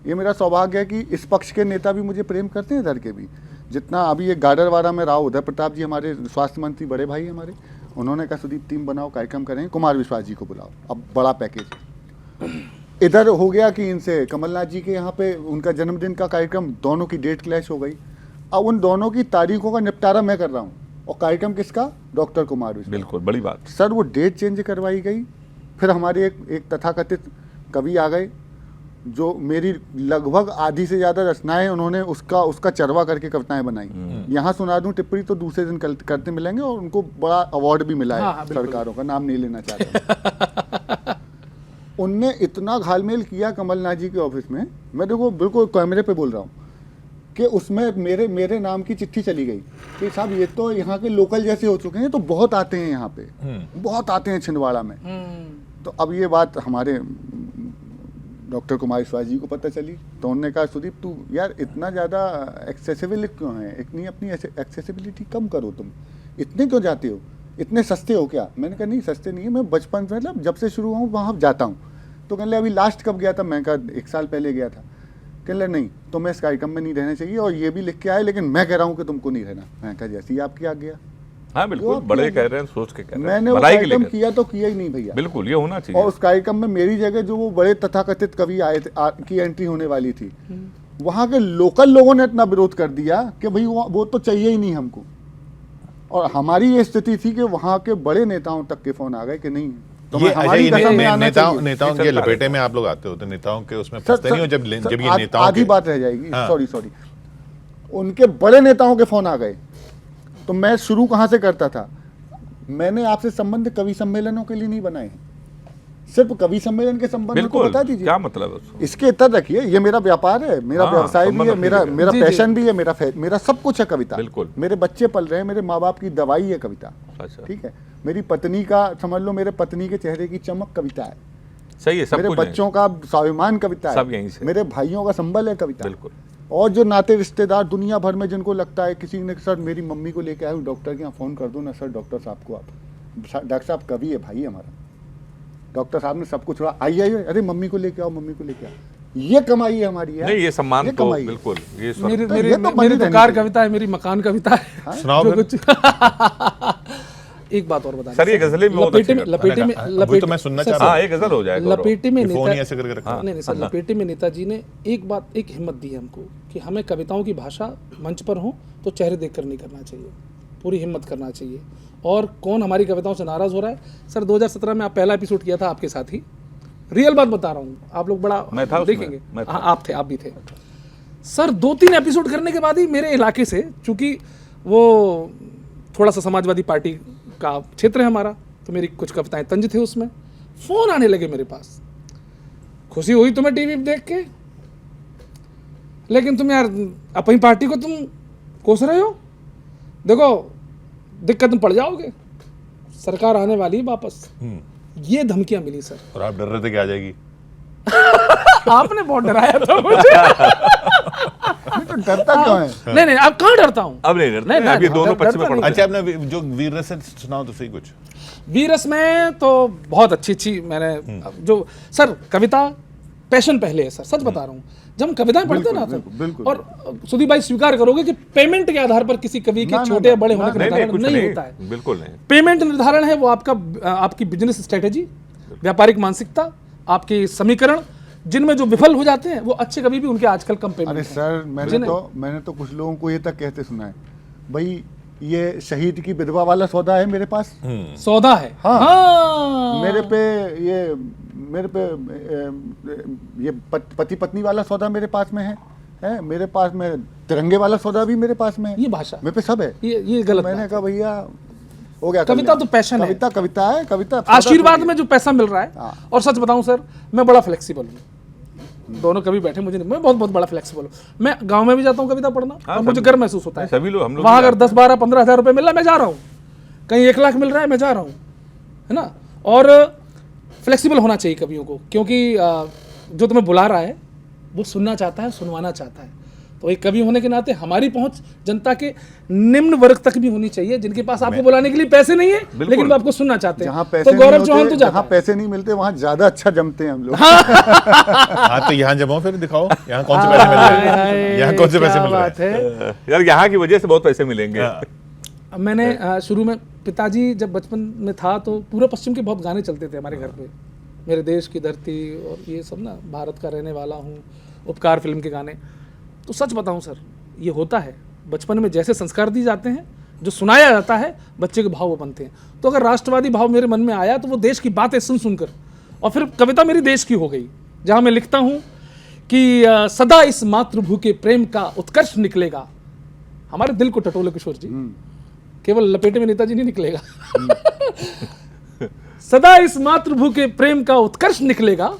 ये मेरा सौभाग्य है कि इस पक्ष के नेता भी मुझे प्रेम करते हैं, इधर के भी। जितना अभी ये गाडरवाड़ा में राव उदय प्रताप जी हमारे स्वास्थ्य मंत्री, बड़े भाई हमारे, उन्होंने कहा सुदीप टीम बनाओ, कार्यक्रम करेंगे, कुमार विश्वास जी को बुलाओ, अब बड़ा पैकेज। इधर हो गया कि इनसे कमलनाथ जी के यहाँ पे उनका जन्मदिन का कार्यक्रम, दोनों की डेट क्लैश हो गई। अब उन दोनों की तारीखों का निपटारा मैं कर रहा हूँ, और कार्यक्रम किसका? डॉक्टर कुमार विश्वास। बिल्कुल बड़ी बात। सर वो डेट चेंज करवाई गई। फिर हमारे एक तथाकथित कवि आ गए जो मेरी लगभग आधी से ज्यादा रचनाएं उन्होंने उसका चरवा करके कविताएं बनाई। यहाँ सुना दूं टिप्पणी तो दूसरे दिन करते मिलेंगे, और उनको बड़ा अवार्ड भी मिला है हाँ, बिल्कुल। सरकारों का, नाम नहीं लेना चाहता। उनने इतना घालमेल किया कमलनाथ जी के ऑफिस में, मैं देखो बिल्कुल कैमरे पे बोल रहा हूँ, कि उसमें मेरे नाम की चिट्ठी चली गई कि साहब ये तो यहाँ के लोकल जैसे हो चुके हैं, तो बहुत आते हैं यहाँ पे, बहुत आते हैं छिंदवाड़ा में। तो अब ये बात हमारे डॉक्टर कुमार विश्वास जी को पता चली, तो उन्होंने कहा सुदीप तू यार इतना ज़्यादा एक्सेसिबल क्यों है, इतनी अपनी एक्सेसिबिलिटी कम करो, तुम इतने क्यों जाते हो, इतने सस्ते हो क्या? मैंने कहा नहीं सस्ते नहीं है, मैं बचपन से मतलब जब से शुरू हूँ वहाँ जाता हूँ। तो कहने लगे अभी लास्ट कब गया था? मैं कहा 1 साल पहले गया था। कहने लगे नहीं तुम्हें इस कार्यक्रम में नहीं रहना चाहिए, और ये भी लिख के आए, लेकिन मैं कह रहा हूँ कि तुमको नहीं रहना। मैं कहा जैसे ही आपकी आज्ञा। हाँ बिल्कुल, बड़े कह रहे हैं, सोच के कह रहे हैं, मैंने वो भलाई के कार्यक्रम लिए किया तो किया ही नहीं भैया, बिल्कुल ये होना चाहिए। और उस कार्यक्रम में मेरी जगह जो वो बड़े तथाकथित कवि आए थे की एंट्री होने वाली थी, वहाँ के लोकल लोगों ने इतना विरोध कर दिया कि भाई वो तो चाहिए ही नहीं हमको। और हमारी ये स्थिति थी कि वहाँ के बड़े नेताओं तक के फोन आ गए कि नहीं तो ये हमारी दशा में आना चाहिए। नेताओं के लपेटे में आप लोग आते होते, नेताओं के उसमें फंसते नहीं हो जब ये नेताओं आधी के बात रह जाएगी, हाँ। सॉरी। उनके बड़े नेताओं के फोन आ गए, तो मैं शुरू कहाँ से करता था? मैंने आपसे संबंध कवि सम्मेलनों के लिए नहीं बनाए हैं, सिर्फ कवि सम्मेलन के संबंध को बिल्कुल, बता दीजिए। क्या मतलब है उसको? इसके इतर रखिए, ये मेरा व्यापार है, मेरा हाँ, व्यवसाय भी संबंध है, मेरा रखिए। मेरा जी, पैशन भी है, मेरा सब कुछ है कविता। बिल्कुल। मेरे बच्चे पल रहे हैं, मेरे माँ बाप की दवाई है कविता। अच्छा, ठीक है, मेरी पत्नी का समझ लो, मेरे पत्नी के चेहरे की चमक कविता है, सही है, सब मेरे कुछ है। बच्चों का स्वाभिमान कविता सब है, यहीं से। मेरे भाइयों का संबल है कविता। बिल्कुल। और जो नाते रिश्तेदार दुनिया भर में जिनको लगता है, किसी ने सर मेरी मम्मी को लेके आया हूँ डॉक्टर के यहाँ, फोन कर दो ना सर डॉक्टर साहब को, आप डॉक्टर साहब कवि है भाई हमारा, डॉक्टर साहब ने सब कुछ आइए, अरे मम्मी को लेके आओ, मम्मी को लेके आओ। ये कमाई है हमारी यार, नहीं ये सम्मान ये तो कमाई है। बिल्कुल ये मेरी तो मेरी ये तो बनी मेरी तो रहनी कार चाहिए। कविता है, मेरी मकान कविता है। सुनाओ जो फिर। कुछ एक बात और बता सर, ये गजलें भी बहुत अच्छी करता है। वही तो मैं सुनना चाह रहा हाँ हूँ। एक गजल हो जाए गौरव। लपेटे में ये फोन नेता ही ऐसे करके रखा है। नहीं सर, लपेटे में नेताजी ने एक हिम्मत दी है हमको कि हमें कविताओं की भाषा मंच पर हो तो चेहरे देखकर नहीं करना चाहिए, पूरी हिम्मत करना चाहिए। और कौन हमारी कविताओं से नाराज हो रहा है? सर 2017 में आप पहला एपिसोड किया था आपके साथ ही, रियल बात बता रहा हूँ, आप लोग बड़ा मैं था उसमें, देखेंगे। मैं था। हाँ आप भी थे सर। 2-3 एपिसोड करने के बाद ही मेरे इलाके से, चूंकि वो थोड़ा सा समाजवादी पार्टी का क्षेत्र है हमारा, तो मेरी कुछ कविताएं तंज थे उसमें, फोन आने लगे मेरे पास। खुशी हुई तुम्हें टीवी पे देख के, लेकिन तुम यार अपनी पार्टी को तुम कोस रहे हो, देखो दिक्कत में पड़ जाओगे, सरकार आने वाली है वापस। ये धमकियां मिली सर। और आप डर रहे थे कि आ जाएगी? आपने बहुत डराया था मुझे। तो डरता क्यों है? नहीं अब कहाँ डरता हूँ? अब नहीं डरते, नहीं, अब ये नहीं, दोनों डरता पक्ष में नहीं। पड़ते हैं। अच्छा, आपने जो वीर रस से सुनाओ तो सही कुछ। वीरस में तो बहुत अच्छी मैंने जो सर कविता पैशन पहले है सर, सच बता रहा हूँ। जब हम कविताएं पढ़ते हैं ना बिल्कुल, सर, और सुदीप भाई स्वीकार करोगे कि पेमेंट के आधार पर किसी कवि के छोटे या बड़े होने का नहीं निर्धारण कुछ नहीं होता है। बिल्कुल नहीं। पेमेंट निर्धारण है वो आपकी बिजनेस स्ट्रेटेजी, व्यापारिक मानसिकता, आपकी समीकरण, जिनमें जो विफल हो जाते हैं वो अच्छे कवि भी उनके आजकल कम पेमेंट अरे है। सर मैंने तो कुछ लोगों को ये तक कहते सुना है, भाई ये शहीद की विधवा वाला सौदा है मेरे पास, सौदा है। हाँ। हाँ। मेरे पे ये पति पत्नी वाला सौदा मेरे पास में है मेरे पास में तिरंगे वाला सौदा भी मेरे पास में है, ये भाषा, मेरे पे सब है। ये गलत मैंने बात कहा भैया हो गया, कविता तो पैशन है। कविता है, कविता आशीर्वाद में जो पैसा मिल रहा है। हाँ। और सच बताऊं सर, मैं बड़ा फ्लेक्सिबल हूँ, दोनों कभी बैठे मुझे नहीं, मैं बहुत बड़ा फ्लेक्सिबल हूँ। मैं गांव में भी जाता हूँ कविता पढ़ना, हाँ, और मुझे सभी- गर्व महसूस होता है। सभी लोग, हम लोग वहां भी अगर 10, 12, 15 हज़ार रुपए मिल रहा है मैं जा रहा हूँ, कहीं 1 लाख मिल रहा है मैं जा रहा हूँ, है ना। और फ्लेक्सिबल होना चाहिए कवियों को, क्योंकि जो तुम्हें बुला रहा है वो सुनना चाहता है, सुनवाना चाहता है। तो एक कवि होने के नाते हमारी पहुंच जनता के निम्न वर्ग तक भी होनी चाहिए, जिनके पास आपको बुलाने के लिए पैसे नहीं है, लेकिन वो आपको सुनना चाहते हैं। जहाँ पैसे तो गौरव नहीं चौहान होते, तो जाता जहाँ है। पैसे नहीं मिलते वहाँ ज्यादा अच्छा जमते हैं हम लोग। हाँ तो यहाँ जमाओ फिर, दिखाओ यहाँ कौन से पैसे मिल रहे हैं, यहाँ कौन से पैसे मिल रहे हैं। यार यहाँ की वजह से बहुत पैसे मिलेंगे। अब मैंने शुरू में, पिताजी जब बचपन में था तो पूरे पश्चिम के बहुत गाने चलते थे हमारे घर पे, मेरे देश की धरती और ये सब ना, भारत का रहने वाला हूँ, उपकार फिल्म के गाने। तो सच बताऊँ सर, ये होता है बचपन में, जैसे संस्कार दिए जाते हैं, जो सुनाया जाता है, बच्चे के भाव वो बनते हैं। तो अगर राष्ट्रवादी भाव मेरे मन में आया तो वो देश की बातें सुन सुनकर, और फिर कविता मेरी देश की हो गई, जहाँ मैं लिखता हूँ कि सदा इस मातृभू के प्रेम का उत्कर्ष निकलेगा। हमारे दिल को टटोले किशोर जी, केवल लपेटे में नेताजी नहीं निकलेगा। सदा इस मातृभू के प्रेम का उत्कर्ष निकलेगा,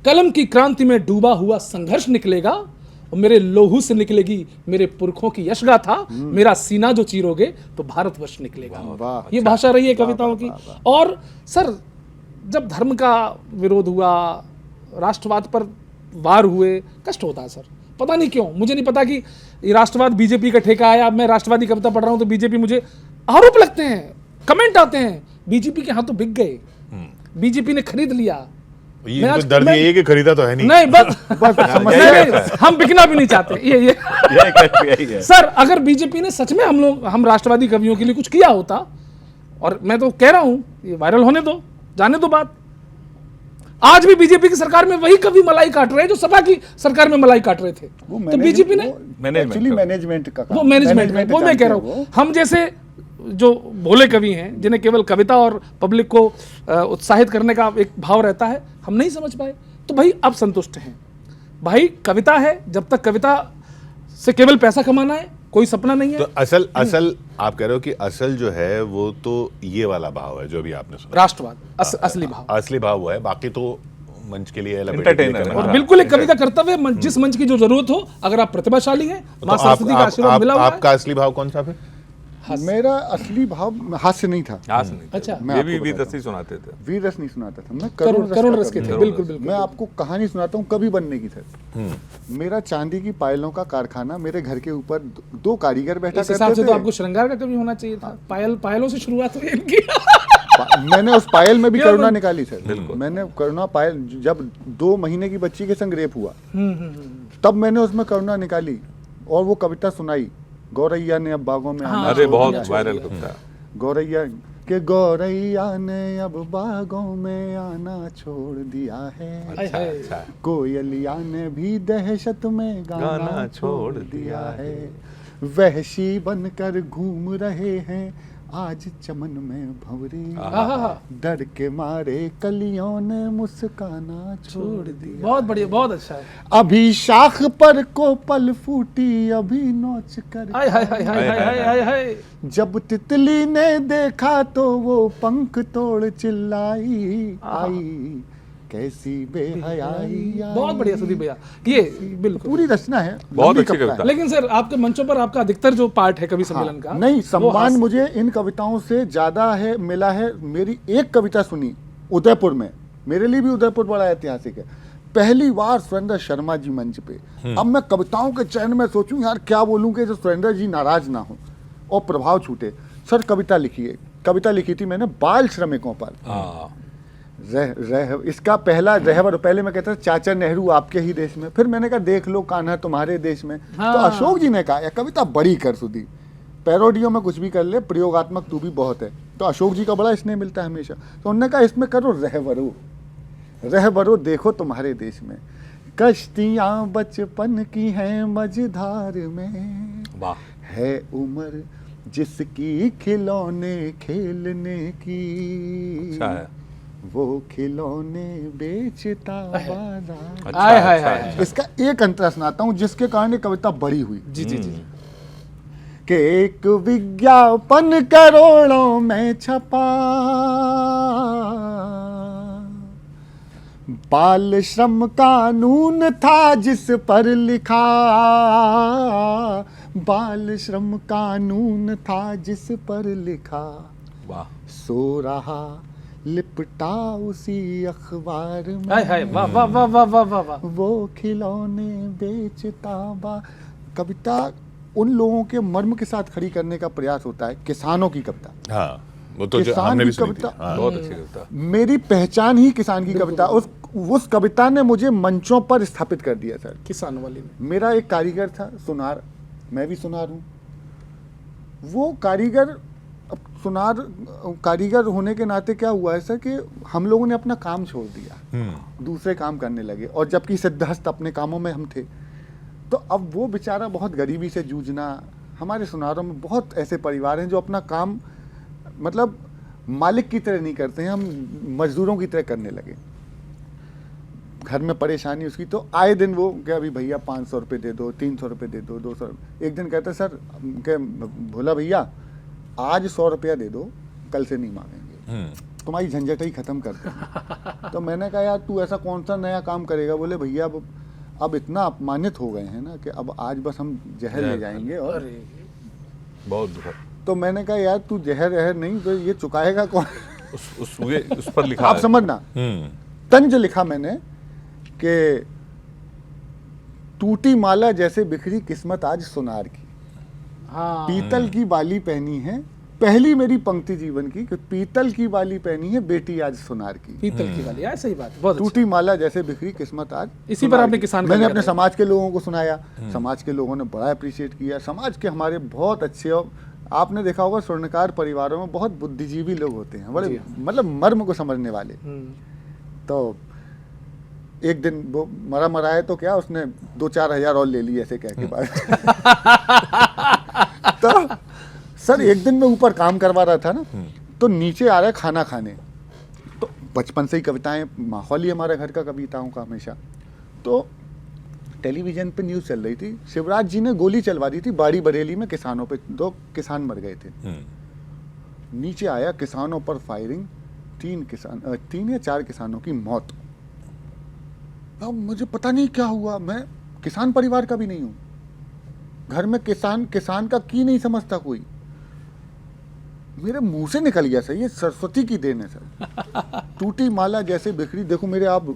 कलम की क्रांति में डूबा हुआ संघर्ष निकलेगा, और मेरे लोहू से निकलेगी मेरे पुरखों की यश गाथा, मेरा सीना जो चीरोगे तो भारतवर्ष निकलेगा। वाह, ये भाषा रही है कविताओं की। और सर, जब धर्म का विरोध हुआ, राष्ट्रवाद पर वार हुए, कष्ट होता है सर, पता नहीं क्यों, मुझे नहीं पता कि ये राष्ट्रवाद बीजेपी का ठेका है। अब मैं राष्ट्रवादी कविता पढ़ रहा हूं तो बीजेपी, मुझे आरोप लगते हैं, कमेंट आते हैं, बीजेपी के हाथों बिक गए, बीजेपी ने खरीद लिया। ये इनको दर्द ये है कि खरीदा तो है नहीं। नहीं, बस समस्या नहीं, हम बिकना भी नहीं चाहते। ये यही है। सर, अगर बीजेपी ने सच में हम राष्ट्रवादी कवियों के लिए कुछ किया होता, और मैं तो कह रहा हूं ये वायरल होने दो, जाने दो बात। आज भी बीजेपी की सरकार में वही कवि मलाई काट रहे हैं जो सपा की सरकार में मलाई काट रहे थे। तो बीजेपी ने एक्चुअली मैनेजमेंट का वो मैनेजमेंट, वो मैं कह रहा हूं, हम जैसे जो भोले कवि हैं, जिन्हें केवल कविता और पब्लिक को उत्साहित करने का एक भाव रहता है, हम नहीं समझ पाए। तो भाई अब संतुष्ट हैं भाई, कविता है, जब तक कविता से केवल पैसा कमाना है, कोई सपना नहीं है। तो असल आप कह रहे हो कि असल जो है वो तो ये वाला भाव है जो भी आपने सुना, राष्ट्रवाद असली भाव, असली भाव वो है, बाकी तो मंच के लिए Entertainer है। और बिल्कुल एक कवि का कर्तव्य, जिस मंच की जो जरूरत हो, अगर आप प्रतिभाशाली हैं, मां सरस्वती का आशीर्वाद मिला हुआ है। आपका असली भाव कौन सा फिर? मेरा असली भाव हास्य नहीं था। अच्छा, मैं ये आपको भी वीर बताता रसी सुनाते थे। वीर रस नहीं सुनाता था, मैं करुण रस के थे। का बिल्कुल कवि। बिल्कुल। मैं आपको कहानी सुनाता हूँ कवि बनने की सर। मेरा चांदी की पायलों का कारखाना, मेरे घर के ऊपर दो कारीगर बैठा इस हिसाब करते से तो थे। आपको श्रृंगार का कवि होना चाहिए था। पायलों से शुरुआत हुई इनकी। मैंने उस पायल में भी क्या करुणा बात- निकाली सर। मैंने करुणा पायल, जब 2 महीने की बच्ची के संग रेप हुआ, तब मैंने उसमें करुणा निकाली और वो कविता सुनाई। गौरैया ने अब बागों में आना अरे छोड़ बहुत दिया है। वायरल कविता। गौरैया के गौरैया ने अब बागों में आना छोड़ दिया है। हाय हाय। अच्छा। कोयलिया ने भी दहशत में गाना गाना छोड़ दिया है। वहशी बनकर घूम रहे हैं आज चमन में भंवरे, आहा, डर के मारे कलियों ने मुस्काना छोड़ दिया। बहुत बढ़िया, बहुत अच्छा है। अभी शाख पर कोपल फूटी, अभी नोच कर हाय हाय हाय हाय हाय हाय हाय हाय। जब तितली ने देखा तो वो पंख तोड़ चिल्लाई, आई कैसी बेहयाई आई। बहुत बढ़िया सुदीप भैया, ये बिल्कुल। पूरी रचना है, बहुत लंबी अच्छी कविता कविता। है। लेकिन सर, आपके मंचों पर आपका अधिकतर जो पार्ट है कवि सम्मेलन का, नहीं, वो सम्मान हास्य- मुझे इन कविताओं से ज्यादा है मिला है। मेरी एक कविता सुनी उदयपुर में, मेरे लिए भी उदयपुर बड़ा ऐतिहासिक है। पहली बार सुरेंद्र शर्मा जी मंच पे। अब मैं कविताओं के चयन में सोचूं यार क्या बोलूं कि जो सुरेंद्र जी नाराज ना हो और प्रभाव छूटे। सर कविता लिखी थी मैंने बाल श्रमिकों पर। इसका पहला रहबर, पहले मैं कहता था चाचा नेहरू आपके ही देश में, फिर मैंने कहा देख लो कान्हा तुम्हारे देश में। हाँ। तो अशोक जी ने कहा यह कविता बड़ी कर सुधी, पैरोडियो में कुछ भी कर ले, प्रयोगात्मक तू भी बहुत है। तो अशोक जी का बड़ा स्नेह मिलता है हमेशा। तो उन्होंने कहा इसमें करो रहबरो देखो तुम्हारे देश में, कश्तियां बचपन की हैं मझधार में, वाह। है उम्र जिसकी खिलौने खेलने की, अच्छा है। वो खिलौने बेचता बाजार। अच्छा, हाय हाय अच्छा, हाय। अच्छा। इसका एक अंतरा सुनाता हूं जिसके कारण ये कविता बड़ी हुई। जी जी जी। कि एक विज्ञापन करोड़ों में छपा, बाल श्रम कानून था जिस पर लिखा, बाल श्रम कानून था जिस पर लिखा, वाह। सो रहा लिपटा उसी अखबार में, हाय हाय, वाह वाह वाह वाह वाह वाह वाह। वो खिलौने बेचता बा। कविता उन लोगों के मर्म के साथ खड़ी करने का प्रयास होता है। किसानों की कविता, हाँ, वो तो जो किसान हमने भी की सुनी थी। कविता- हाँ। बहुत अच्छी कविता। मेरी पहचान ही किसान की कविता। उस कविता ने मुझे मंचों पर स्थापित कर दिया सर। किसान वाली में मेरा एक कारीगर था सुनार, मैं भी सुनार हूँ। वो कारीगर, अब सुनार कारीगर होने के नाते क्या हुआ है सर कि हम लोगों ने अपना काम छोड़ दिया, दूसरे काम करने लगे, और जबकि सिद्धहस्त अपने कामों में हम थे। तो अब वो बेचारा बहुत गरीबी से जूझना। हमारे सुनारों में बहुत ऐसे परिवार हैं जो अपना काम मतलब मालिक की तरह नहीं करते हैं, हम मजदूरों की तरह करने लगे। घर में परेशानी उसकी, तो आए दिन वो क्या अभी भैया 500 रुपये दे दो, 300 रुपये दे दो, 200। एक दिन कहते सर, क्या भोला भैया आज 100 रुपया दे दो, कल से नहीं मांगेंगे। तुम्हारी झंझट ही खत्म कर देंगे। तो मैंने कहा यार तू ऐसा कौन सा नया काम करेगा? बोले भैया अब इतना अपमानित हो गए हैं ना कि अब आज बस हम जहर ले जाएंगे। और बहुत दुखद। तो मैंने कहा यार तू जहर नहीं तो ये चुकाएगा कौन? उस पर लिखा आप है। समझना, तंज लिखा मैंने कि टूटी माला जैसे बिखरी किस्मत आज सुनार की, हाँ पीतल की बाली पहनी है, पहली मेरी पंक्ति जीवन की कि पीतल की बाली पहनी है बेटी आज सुनार की। पीतल की वाली, यार सही बात है, बहुत अच्छा। टूटी माला जैसे बिखरी किस्मत आज इसी पर सुनार आपने की। किसान का मैंने लिखा अपने था। समाज के लोगों को सुनाया, समाज के लोगों ने बड़ा अप्रिशिएट किया। समाज के हमारे बहुत अच्छे, और आपने देखा होगा स्वर्णकार परिवारों में बहुत बुद्धिजीवी लोग होते हैं, बड़े मतलब मर्म को समझने वाले। तो एक दिन वो मरा है तो क्या उसने 2-4 हज़ार और ले लिए ऐसे कह के बाद। तो सर एक दिन मैं ऊपर काम करवा रहा था ना, तो नीचे आ रहा है खाना खाने। तो बचपन से ही कविताएं, माहौल ही हमारे घर का कविताओं का हमेशा। तो टेलीविजन पे न्यूज़ चल रही थी, शिवराज जी ने गोली चलवा दी थी बाड़ी बरेली में किसानों पे, 2 किसान मर गए थे। नीचे आया किसानों पर फायरिंग, 3 या 4 किसानों की मौत। अब मुझे पता नहीं क्या हुआ, मैं किसान परिवार का भी नहीं हूँ, घर में किसान का की नहीं समझता कोई। मेरे मुंह से निकल गया सर, ये सरस्वती की देन है सर। टूटी माला जैसे बिखरी, देखो मेरे आप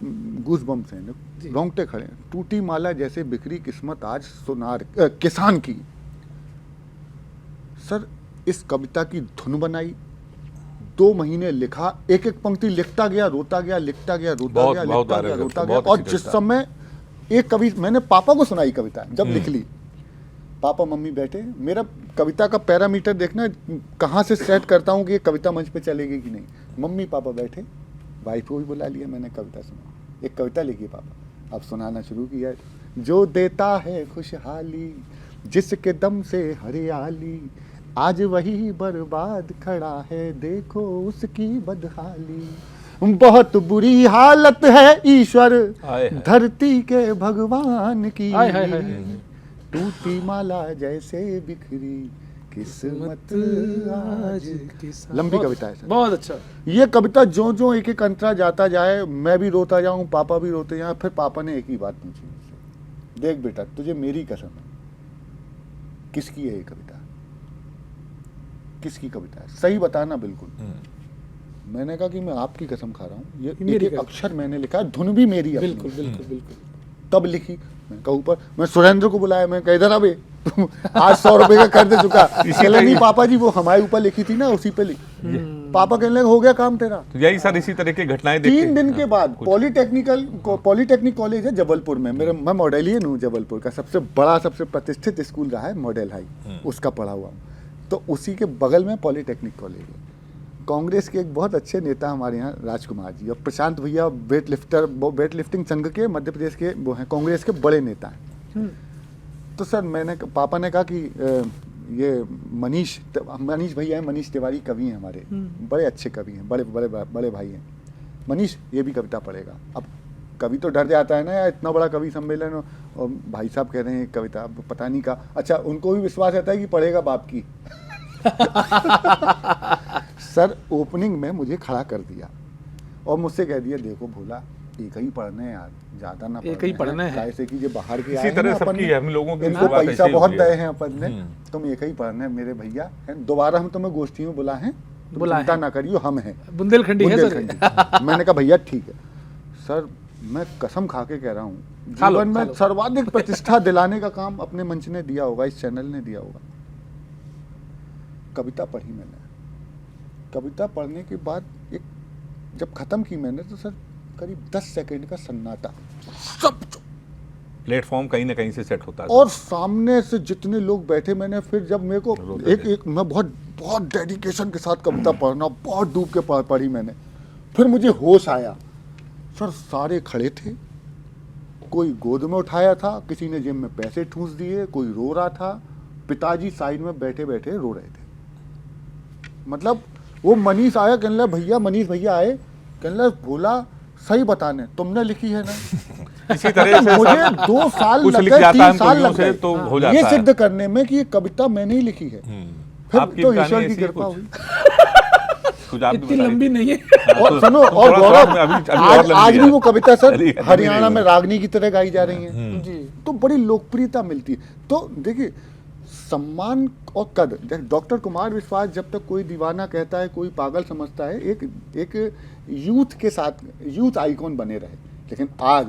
गूज बम्स हैं, रोंगटे खड़े हैं। टूटी माला जैसे बिखरी किस्मत आज सुनार किसान की। सर इस कविता की धुन बनाई, 2 महीने लिखा, एक पंक्ति लिखता गया, रोता गया, लिखता गया, रोता गया, लिखता गया, रोता गया। और जिस समय एक कवि, मैंने पापा को सुनाई कविता जब लिख ली, पापा मम्मी बैठे, मेरा कविता का पैरामीटर देखना कहाँ से सेट करता हूँ कि ये कविता मंच पे चलेगी कि नहीं। मम्मी पापा बैठे, वाइफ को भी बुला लिया, मैंने कविता सुना, एक कविता लिखी पापा, अब सुनाना शुरू किया। जो देता है खुशहाली, जिसके दम से हरियाली, आज वही बर्बाद खड़ा है, देखो उसकी बदहाली। बहुत बुरी हालत है ईश्वर धरती के भगवान की, टूटी माला जैसे बिखरी किस्मत आज। लंबी कविता है सर, बहुत अच्छा। ये कविता जो जो एक एक अंतरा जाता जाए, मैं भी रोता जाऊं, पापा भी रोते जाएं। फिर पापा ने एक ही बात पूछी मुझसे, देख बेटा तुझे मेरी कसम है, किसकी है ये कविता, किसकी कविता है, सही बताना बिल्कुल। मैंने कहा कि मैं आपकी कसम खा रहा हूँ, ये एक अक्षर मैंने लिखा है, धुन भी मेरी है। बिल्कुल बिल्कुल बिल्कुल। तब लिखी, मैं कहा ऊपर, मैं सुरेंद्र को बुलाया, मैं कहा इधर अबे आज 100 रुपए का कर दे चुका। नहीं पापा जी वो हमारे ऊपर लिखी थी ना, उसी पे लिखी। पापा कहने लगे हो गया काम तेरा। तो यही सर इसी तरह की घटनाएं देखते 3 दिन के बाद पॉलिटेक्निक कॉलेज है जबलपुर में, मैं मॉडलियन हूँ, जबलपुर का सबसे बड़ा सबसे प्रतिष्ठित स्कूल रहा है मॉडल हाई, उसका पढ़ा हुआ हूँ। तो उसी के बगल में पॉलिटेक्निक कॉलेज है। कांग्रेस के एक बहुत अच्छे नेता हमारे यहाँ राजकुमार जी और प्रशांत भैया वेट लिफ्टिंग संघ के मध्य प्रदेश के वो हैं, कांग्रेस के बड़े नेता हैं। तो सर पापा ने कहा कि ये मनीष भैया हैं, मनीष तिवारी कवि हैं हमारे, बड़े अच्छे कवि हैं, बड़े भाई हैं। मनीष ये भी कविता पढ़ेगा। अब कवि तो डर जाता है ना यार, इतना बड़ा कवि सम्मेलन और भाई साहब कह रहे हैं कविता, पता नहीं का। अच्छा उनको भी विश्वास रहता है कि पढ़ेगा बाप की। सर ओपनिंग में मुझे खड़ा कर दिया और मुझसे कह दिया देखो भोला एक ही पढ़ना है यार, ज्यादा ना एक ही पढ़ना है। ऐसे कि ये बाहर के इसी आए हैं तरह ना, सबकी है, हम लोगों की इनको शुरुआत पैसा ऐसे ही बहुत हुई है। दे हैं अपन ने, तुम एक ही पढ़ना है मेरे भैया है। दोबारा हम तुम्हें गोष्ठी में बुला हैं, तुम चिंता ना करियो, हम हैं बुंदेलखंडी है सर। बुंदेलखंडी। मैंने कहा भैया ठीक है सर, मैं कसम खा के कह रहा हूँ जीवन में सर्वाधिक प्रतिष्ठा दिलाने का काम अपने मंच ने दिया होगा, इस चैनल ने दिया होगा। कविता पढ़ी मैंने, कविता पढ़ने के बाद एक जब खत्म की मैंने तो सर करीब 10 सेकंड का सन्नाटा, सब चुप। प्लेटफॉर्म कहीं ना कहीं से सेट होता है और सामने से जितने लोग बैठे, मैंने फिर जब मेरे को एक मैं बहुत डेडिकेशन के साथ कविता पढ़ना, बहुत डूब के पढ़ी मैंने। फिर मुझे होश आया सर, सारे खड़े थे, कोई गोद में उठाया था, किसी ने जेब में पैसे ठूंस दिए, कोई रो रहा था, पिताजी साइड में बैठे बैठे रो रहे थे। मतलब वो मनीष आया, कहने लगा भैया, मनीष भैया आए, कहने लगा भोला सही बताने तुमने लिखी है ना। इसी तरह से मुझे 2 साल कुछ लग लिख गए, जाता 3 है साल कवियों लग से गए तो हो जाता ये है। सिद्ध करने में कि ये कविता मैंने ही लिखी है। फिर आपकी तो कहानी ईश्वर की ऐसी है कृपा कुछ? हुई। कुछ आप भी इतनी बताइए। लंबी नहीं है। और सुनो, और थोड़ा- थोड़ा गौरव, अभी और आज लंबी आज है। भी वो कविता सर अभी हरियाणा नहीं में रागनी की तरह गाई जा रही है, जी तो बड़ी लोकप्रियता मिलती है। तो देखिए, सम्मान और कदर, जैसे डॉक्टर कुमार विश्वास जब तक कोई दीवाना कहता है, कोई पागल समझता है, एक यूथ के साथ यूथ आइकॉन बने रहे। लेकिन आज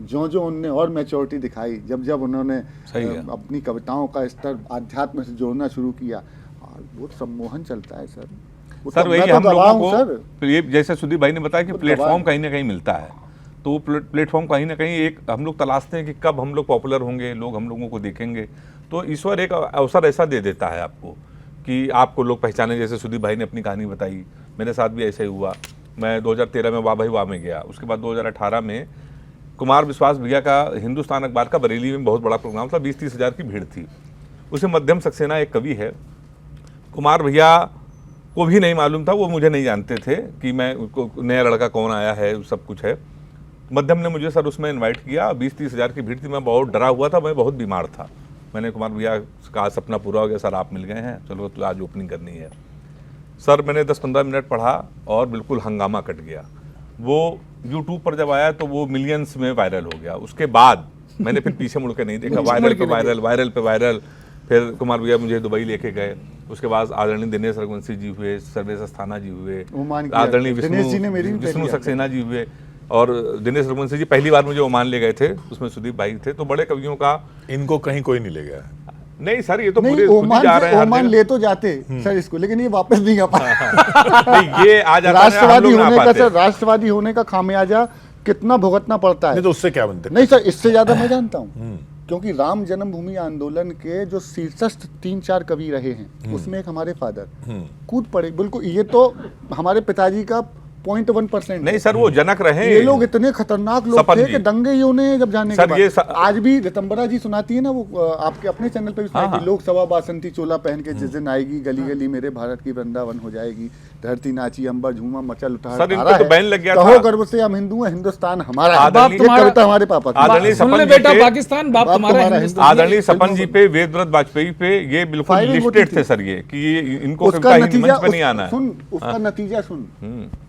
जो उनने और मैच्योरिटी दिखाई, जब उन्होंने सही है। अपनी कविताओं का स्तर आध्यात्म से जोड़ना शुरू किया, और वो सम्मोहन चलता है सर। वो सर तो वही मैं तो हम गवाह लोगों हूं सर। को, ये जैसे सुदीप भाई ने बताया कि तो प्लेटफॉर्म दबाव। कहीं ना कहीं मिलता है, तो वो प्लेटफॉर्म कहीं ना कहीं एक हम लोग तलाशते हैं कि कब हम लोग पॉपुलर होंगे, लोग हम लोगों को देखेंगे। तो ईश्वर एक अवसर ऐसा दे देता है आपको कि आपको लोग पहचाने। जैसे सुदीप भाई ने अपनी कहानी बताई, मेरे साथ भी ऐसे ही हुआ। मैं 2013 में वाह भाई वाह में गया, उसके बाद 2018 में कुमार विश्वास भैया का हिंदुस्तान अखबार का बरेली में बहुत बड़ा प्रोग्राम था, 20-30 हज़ार की भीड़ थी। उसे मध्यम सक्सेना एक कवि है, कुमार भैया को भी नहीं मालूम था, वो मुझे नहीं जानते थे कि मैं उनको नया लड़का कौन आया है, सब कुछ है। मध्यम ने मुझे सर उसमें इनवाइट किया, 20-30 हज़ार की भीड़ थी, मैं बहुत डरा हुआ था, मैं बहुत बीमार था। मैंने कुमार भैया का सपना पूरा हो गया सर, आप मिल गए हैं, चलो तो आज ओपनिंग करनी है। सर मैंने 10-15 मिनट पढ़ा और बिल्कुल हंगामा कट गया। वो यूट्यूब पर जब आया तो वो मिलियंस में वायरल हो गया। उसके बाद मैंने फिर पीछे मुड़ के नहीं देखा, वायरल पे वायरल, वायरल पे वायरल। फिर कुमार भैया मुझे दुबई लेके गए, उसके बाद आदरणीय दिनेश रघुवंशी जी हुए, सर्वेश अस्थाना जी हुए, ओमान किया। आदरणीय दिनेश जी ने मेरी भी विष्णु पहली सक्सेना जी हुए, और दिनेश रघुवंशी जी पहली बार मुझे ओमान ले गए थे, उसमें सुदीप भाई थे। तो बड़े कवियों का इनको कहीं कोई नहीं ले गया। नहीं सर, ये तो नहीं, पूरे खुद ही जा रहे हैं हर ओमान जगह। ले तो जाते सर इसको, लेकिन ये वापस नहीं आ पाए। नहीं, ये आ जाता है, हम राष्ट्रवादी लोग ना होने का पाते। सर, राष्ट्रवादी होने का खामियाजा कितना भुगतना पड़ता है। नहीं तो उससे क्या बनते? नहीं सर, इससे ज्यादा मैं जानता हूँ, क्योंकि राम जन्मभूमि आंदोलन के जो शीर्षस्थ 3-4 कवि रहे हैं, उसमें एक हमारे फादर कूद पड़े। बिल्कुल, ये तो हमारे पिताजी का 0.1% नहीं सर, वो जनक रहे। ये लोग इतने खतरनाक लोग सपन थे जी। कि दंगे ही होने जब जाने सर, के ये बाद। आज भी रितंबरा जी सुनाती है ना, वो आपके अपने चैनल पे भी सुनाई हाँ, थी, लोकसभा बासंती चोला पहन के जिस दिन आएगी, गली गली मेरे भारत की वृंदावन हो जाएगी, धरती नाची अंबर झूमा मचल उठा सर, इन तारा पे तो है। बैन लग गया कहो था। गर्व से हम हिंदू हैं, हिंदुस्तान हमारा है। आदरणीय- ये तुम्हारा- कविता हमारे पापा की। आदरणीय सुन सपन ले जी बेटा पे- पाकिस्तान, बाप बाप तुम्हारा तुम्हारा हिंदुस्तान। आदरणीय सपन जी पे, वेदव्रत वाजपेयी पे, ये बिल्कुल फायरिंग होती लिस्टेड थी। थे सर, ये कि ये इनको उसका कविता हिंदी नतीजा मंच पे नहीं आना है। सुन, उसका नतीजा सुन,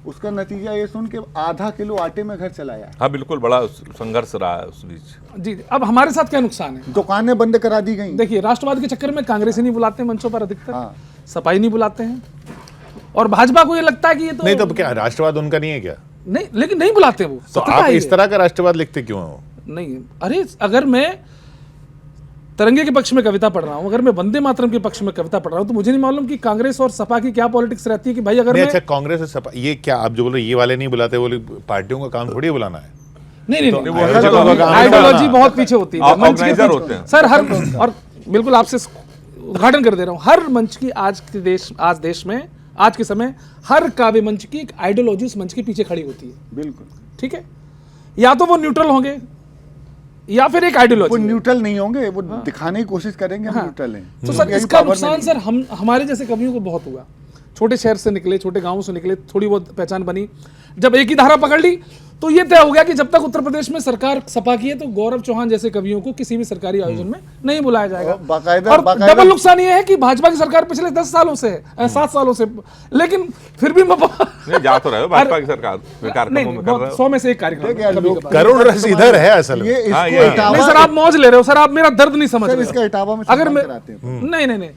उसका नतीजा ये सुन के आधा किलो आटे में घर चलाया, हाँ बिल्कुल, बड़ा संघर्ष रहा है उस बीच। जी, अब हमारे साथ क्या नुकसान है? दुकानें बंद करा दी गई। देखिए, राष्ट्रवाद के चक्कर में कांग्रेस ही नहीं बुलाते हैं मंचों पर अधिकतर, हाँ। सपा ही नहीं बुलाते हैं, और भाजपा को ये लगता है कि ये तो नहीं तो क्या राष्ट्रवाद उनका नहीं है क्या? नहीं, लेकिन नहीं बुलाते वो, तो सत्यता आप है इस ये। तरह का राष्ट्रवाद लिखते क्यों हो? नहीं, अरे अगर मैं तिरंगे के पक्ष में कविता पढ़ रहा हूँ, अगर मैं वंदे मातरम के पक्ष में कविता पढ़ रहा हूँ, तो मुझे नहीं मालूम कि कांग्रेस और सपा की क्या पॉलिटिक्स रहती है कि भाई अगर नहीं मैं अच्छा, कांग्रेस और सपा, ये क्या आप जो बोल रहे ये वाले नहीं बुलाते, बोले पार्टियों का काम थोड़ी है बुलाना है। नहीं तो नहीं वो नहीं, तो होगा, आइडियोलॉजी हाँ। बहुत पीछे होती है आप मंच के ऑर्गेनाइजर पीछे- होते हैं। सर हर, और बिल्कुल आपसे उद्घाटन कर दे रहा हूँ, हर मंच की आज देश में आज के समय हर काव्य मंच की एक आइडियोलॉजी उस मंच के पीछे खड़ी होती है, बिल्कुल, ठीक है? या तो वो न्यूट्रल होंगे या फिर एक वो आइडियोलॉजी। न्यूट्रल नहीं होंगे, वो दिखाने की कोशिश करेंगे हम न्यूट्रल हैं। तो सर यही इसका पावर में नुकसान नहीं। सर हमारे जैसे कवियों को बहुत हुआ। छोटे शहर से निकले, छोटे गांवों से निकले, थोड़ी बहुत पहचान बनी, जब एक ही धारा पकड़ ली तो ये तय हो गया कि जब तक उत्तर प्रदेश में सरकार सपा की है तो गौरव चौहान जैसे कवियों को किसी भी सरकारी आयोजन में नहीं बुलाया जाएगा। और बाकायदा- और बाकायदा- डबल नुकसान ये है कि भाजपा की सरकार पिछले 10 सालों से है, 7 सालों से, लेकिन फिर भी नहीं, जा तो रहे हो भाजपा की सरकार नहीं, कार्यक्रमों में कर रहे हो। 100 में से एक कार्यक्रम देखिए, कभी लोग- कभार। करुण रस इधर है असल में। ये इसको हाँ, ये है। इटावा- नहीं सर, आप मौज ले रहे हो सर, आप मेरा दर्द नहीं समझ सर, रहे इसका हो। इटावा में अगर सम्मान मैं कराते हैं। नहीं नहीं नहीं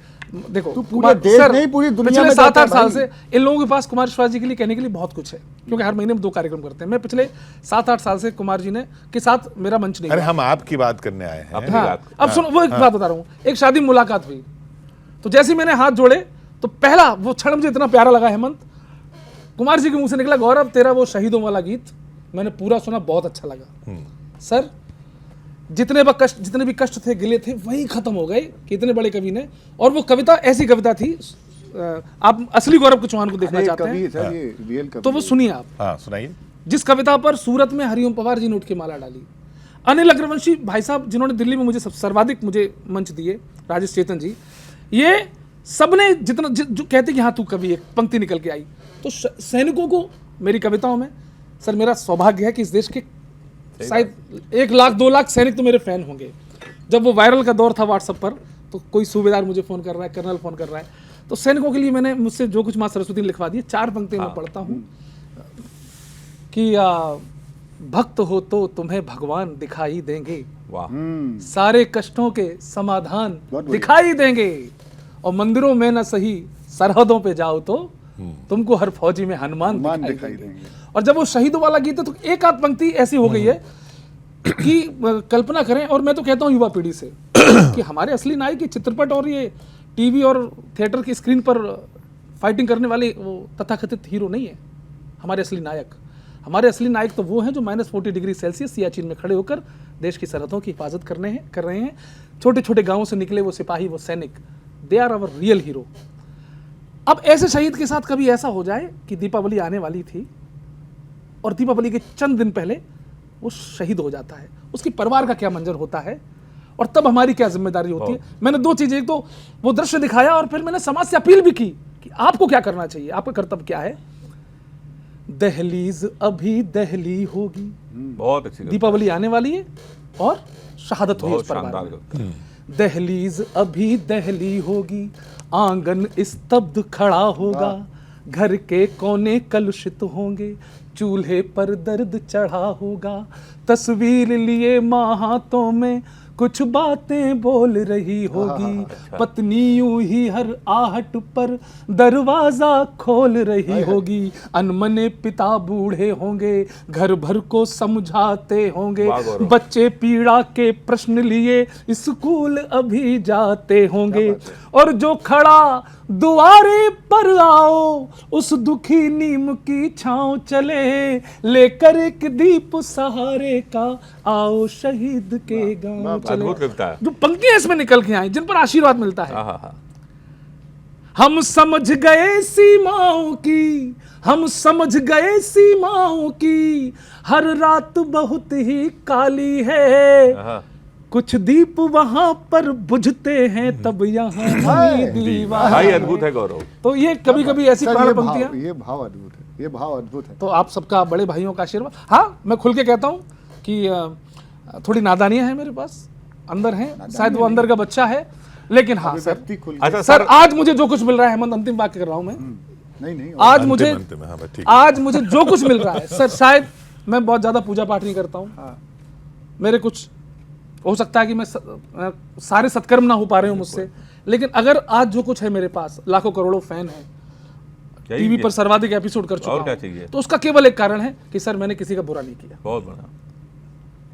देखो, तो पूरे देश नहीं, पूरी दुनिया पिछले में 7-8 जाता है साल भाई। से इन लोगों के पास कुमार विश्वास जी के लिए कहने के लिए बहुत कुछ है, क्योंकि हर महीने में 2 कार्यक्रम करते हैं। मैं पिछले 7-8 साल से कुमार जी ने के साथ मेरा मंच नहीं अरे हुआ। हम आपकी बात करने आए हैं। अपनी हाँ, बात। अब सुनो, वो एक बात बता रहा हूँ। एक शादी में मुलाकात हुई, तो जैसे ही मैंने हाथ जोड़े तो पहला वो क्षण मुझे इतना प्यारा लगा, हेमंत, कुमार जी के मुंह से निकला, गौरव तेरा वो शहीदों वाला गीत मैंने पूरा सुना, बहुत अच्छा लगा। सर जितने भी कष्ट थे, गिले थे, वही खत्म हो गए कि इतने बड़े कवि ने, और वो कविता ऐसी कविता थी, आप असली गौरव चौहान को देखना ये चाहते कवि हैं है सर, ये रियल कवि तो वो है। सुनिए आप। हाँ सुनाइए। जिस कविता पर सूरत में हरिओम पवार जी ने उठ के माला डाली, अनिल अग्रवंशी भाई साहब जिन्होंने दिल्ली में मुझे सर्वाधिक मुझे मंच दिए, राजेश चेतन जी, ये सबने जितना जो कहते कि हाँ तू कवि, एक पंक्ति निकल के आई, तो सैनिकों को मेरी कविताओं में, सर मेरा सौभाग्य है कि इस देश के शायद 1 लाख 2 लाख सैनिक तो मेरे फैन होंगे। जब वो वायरल का दौर था व्हाट्सएप पर, तो कोई सूबेदार मुझे फ़ोन कर रहा है, कर्नल फ़ोन कर रहा है, तो सैनिकों के लिए मैंने मुझसे जो कुछ माँ सरस्वती ने लिखवा दिए, 4 पंक्तियां मैं पढ़ता हूँ कि भक्त हो तो तुम्हें भगवान दिखाई देंगे, वाह, सारे कष्टों के समाधान बहुत बढ़िया। दिखाई देंगे, और मंदिरों में न सही सरहदों पे जाओ तो तुमको हर फौजी में हनुमान दिखाई देंगे। और जब वो शहीदों वाला गीत है तो एक आध पंक्ति ऐसी हो गई है कि कल्पना करें, और मैं तो कहता हूँ युवा पीढ़ी से कि हमारे असली नायक ये चित्रपट और ये टीवी और थिएटर की स्क्रीन पर फाइटिंग करने वाले वो तथाकथित हीरो नहीं है हमारे असली नायक। हमारे असली नायक तो वो हैं जो -40 डिग्री सेल्सियस सियाचिन में खड़े होकर देश की सरहदों की हिफाजत कर रहे हैं। छोटे छोटे गांवों से निकले वो सिपाही, वो सैनिक, they are our real hero. अब ऐसे शहीद के साथ कभी ऐसा हो जाए कि दीपावली आने वाली थी और दीपावली के चंद दिन पहले वो शहीद हो जाता है, उसकी परिवार का क्या मंजर होता है और तब हमारी क्या जिम्मेदारी होती है। मैंने 2 चीजें, एक तो वो दृश्य दिखाया और फिर मैंने समाज से अपील भी की कि आपको क्या करना चाहिए, आपका कर्तव्य क्या है। दहलीज अभी दहली होगी, बहुत अच्छी कविता। दीपावली आने वाली है और शहादत हुई बहुत उस परिवार शानदार में। कविता। दहलीज अभी दहली होगी, आंगन स्तब्ध खड़ा होगा, घर के कोने कलुषित होंगे, चूल्हे पर दर्द चढ़ा होगा, तस्वीर लिए माँ हाथों में कुछ बातें बोल रही होगी, पत्नी यूं ही हर आहट पर दरवाजा खोल रही होगी, अनमने पिता बूढ़े होंगे, घर भर को समझाते होंगे, वाह गौरव। बच्चे पीड़ा के प्रश्न लिए स्कूल अभी जाते होंगे, और जो खड़ा दुआरे पर आओ उस दुखी नीम की छांव चले, लेकर एक दीप सहारे का आओ शहीद के गांव चले। अद्भुत कविता है। जो पंक्तियां इसमें निकल के आई जिन पर आशीर्वाद मिलता है। हाँ, हम समझ गए सीमाओं की, हम समझ गए सीमाओं की, हर रात बहुत ही काली है, हाँ। कुछ दीप वहां पर बुझते हैं तब यहाँ हमें दीवार। भाई अद्भुत है गौरव। तो ये कभी कभी ऐसी सर, प्राण ये पंक्तियां, ये भाव अद्भुत है, ये भाव अद्भुत है। तो आप सबका, बड़े भाइयों का आशीर्वाद। हाँ, मैं खुल के कहता हूँ कि थोड़ी नादानियां हैं मेरे पास, अंदर हैं, शायद वो अंदर का बच्चा है, लेकिन हाँ सर, व्यक्ति खुल अच्छा सर आज मुझे जो कुछ मिल रहा है, हेमंत अंतिम वाक्य कर रहा हूं मैं, नहीं आज मुझे अंतिम, हाँ, बस ठीक है। आज मुझे जो कुछ मिल रहा है सर, शायद मैं बहुत ज्यादा पूजा पाठ नहीं करता हूँ, मेरे कुछ हो सकता है कि मैं सारे सत्कर्म ना हो पा रहे हूँ मुझसे, लेकिन अगर आज जो कुछ है मेरे पास, लाखों करोड़ों फैन हैं, टीवी पर सर्वाधिक एपिसोड कर चुका और क्या हूं, चाहिए? तो उसका केवल एक कारण है कि सर मैंने किसी का बुरा नहीं किया, बहुत बड़ा।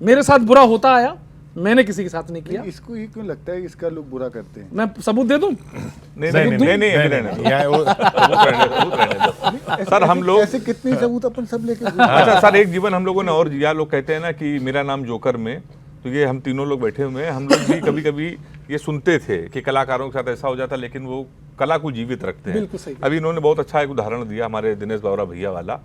मेरे साथ बुरा होता आया, मैंने किसी के साथ नहीं किया। इसको ये क्यों लगता है कि इसका लोग बुरा करते हैं? मैं सबूत दे दूं? नहीं, अभी रहने दो। यहाँ वो- सबूत रहने दो। सर हम लोग, ऐसे कितने सबूत अपन सब लेके घूमते हैं? अच्छा सर, एक जीवन हम लोगों ने और जिया। लोग कहते हैं ना कि मेरा नाम जोकर में, तो ये हम तीनों लोग बैठे हुए हैं, हम लोग भी कभी कभी ये सुनते थे कि कलाकारों के साथ ऐसा हो जाता, लेकिन वो कला को जीवित रखते हैं। बिल्कुल सही। अभी इन्होंने बहुत अच्छा एक उदाहरण दिया, हमारे दिनेश बावरा भैया वाला।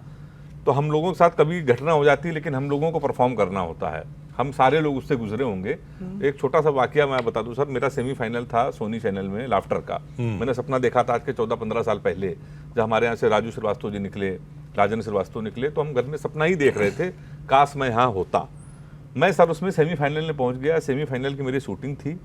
तो हम लोगों के साथ कभी घटना हो जाती है, लेकिन हम लोगों को परफॉर्म करना होता है, हम सारे लोग उससे गुजरे होंगे। एक छोटा सा वाकया मैं बता दूं सर, मेरा सेमीफाइनल था सोनी चैनल में लाफ्टर का। मैंने सपना देखा था आज के 14-15 साल पहले, जब हमारे यहाँ से राजू श्रीवास्तव जी निकले, राजन श्रीवास्तव निकले, तो हम घर में सपना ही देख रहे थे, काश मैं यहाँ होता। मैं सर उसमें सेमीफाइनल में पहुंच गया, सेमीफाइनल की मेरी शूटिंग थी,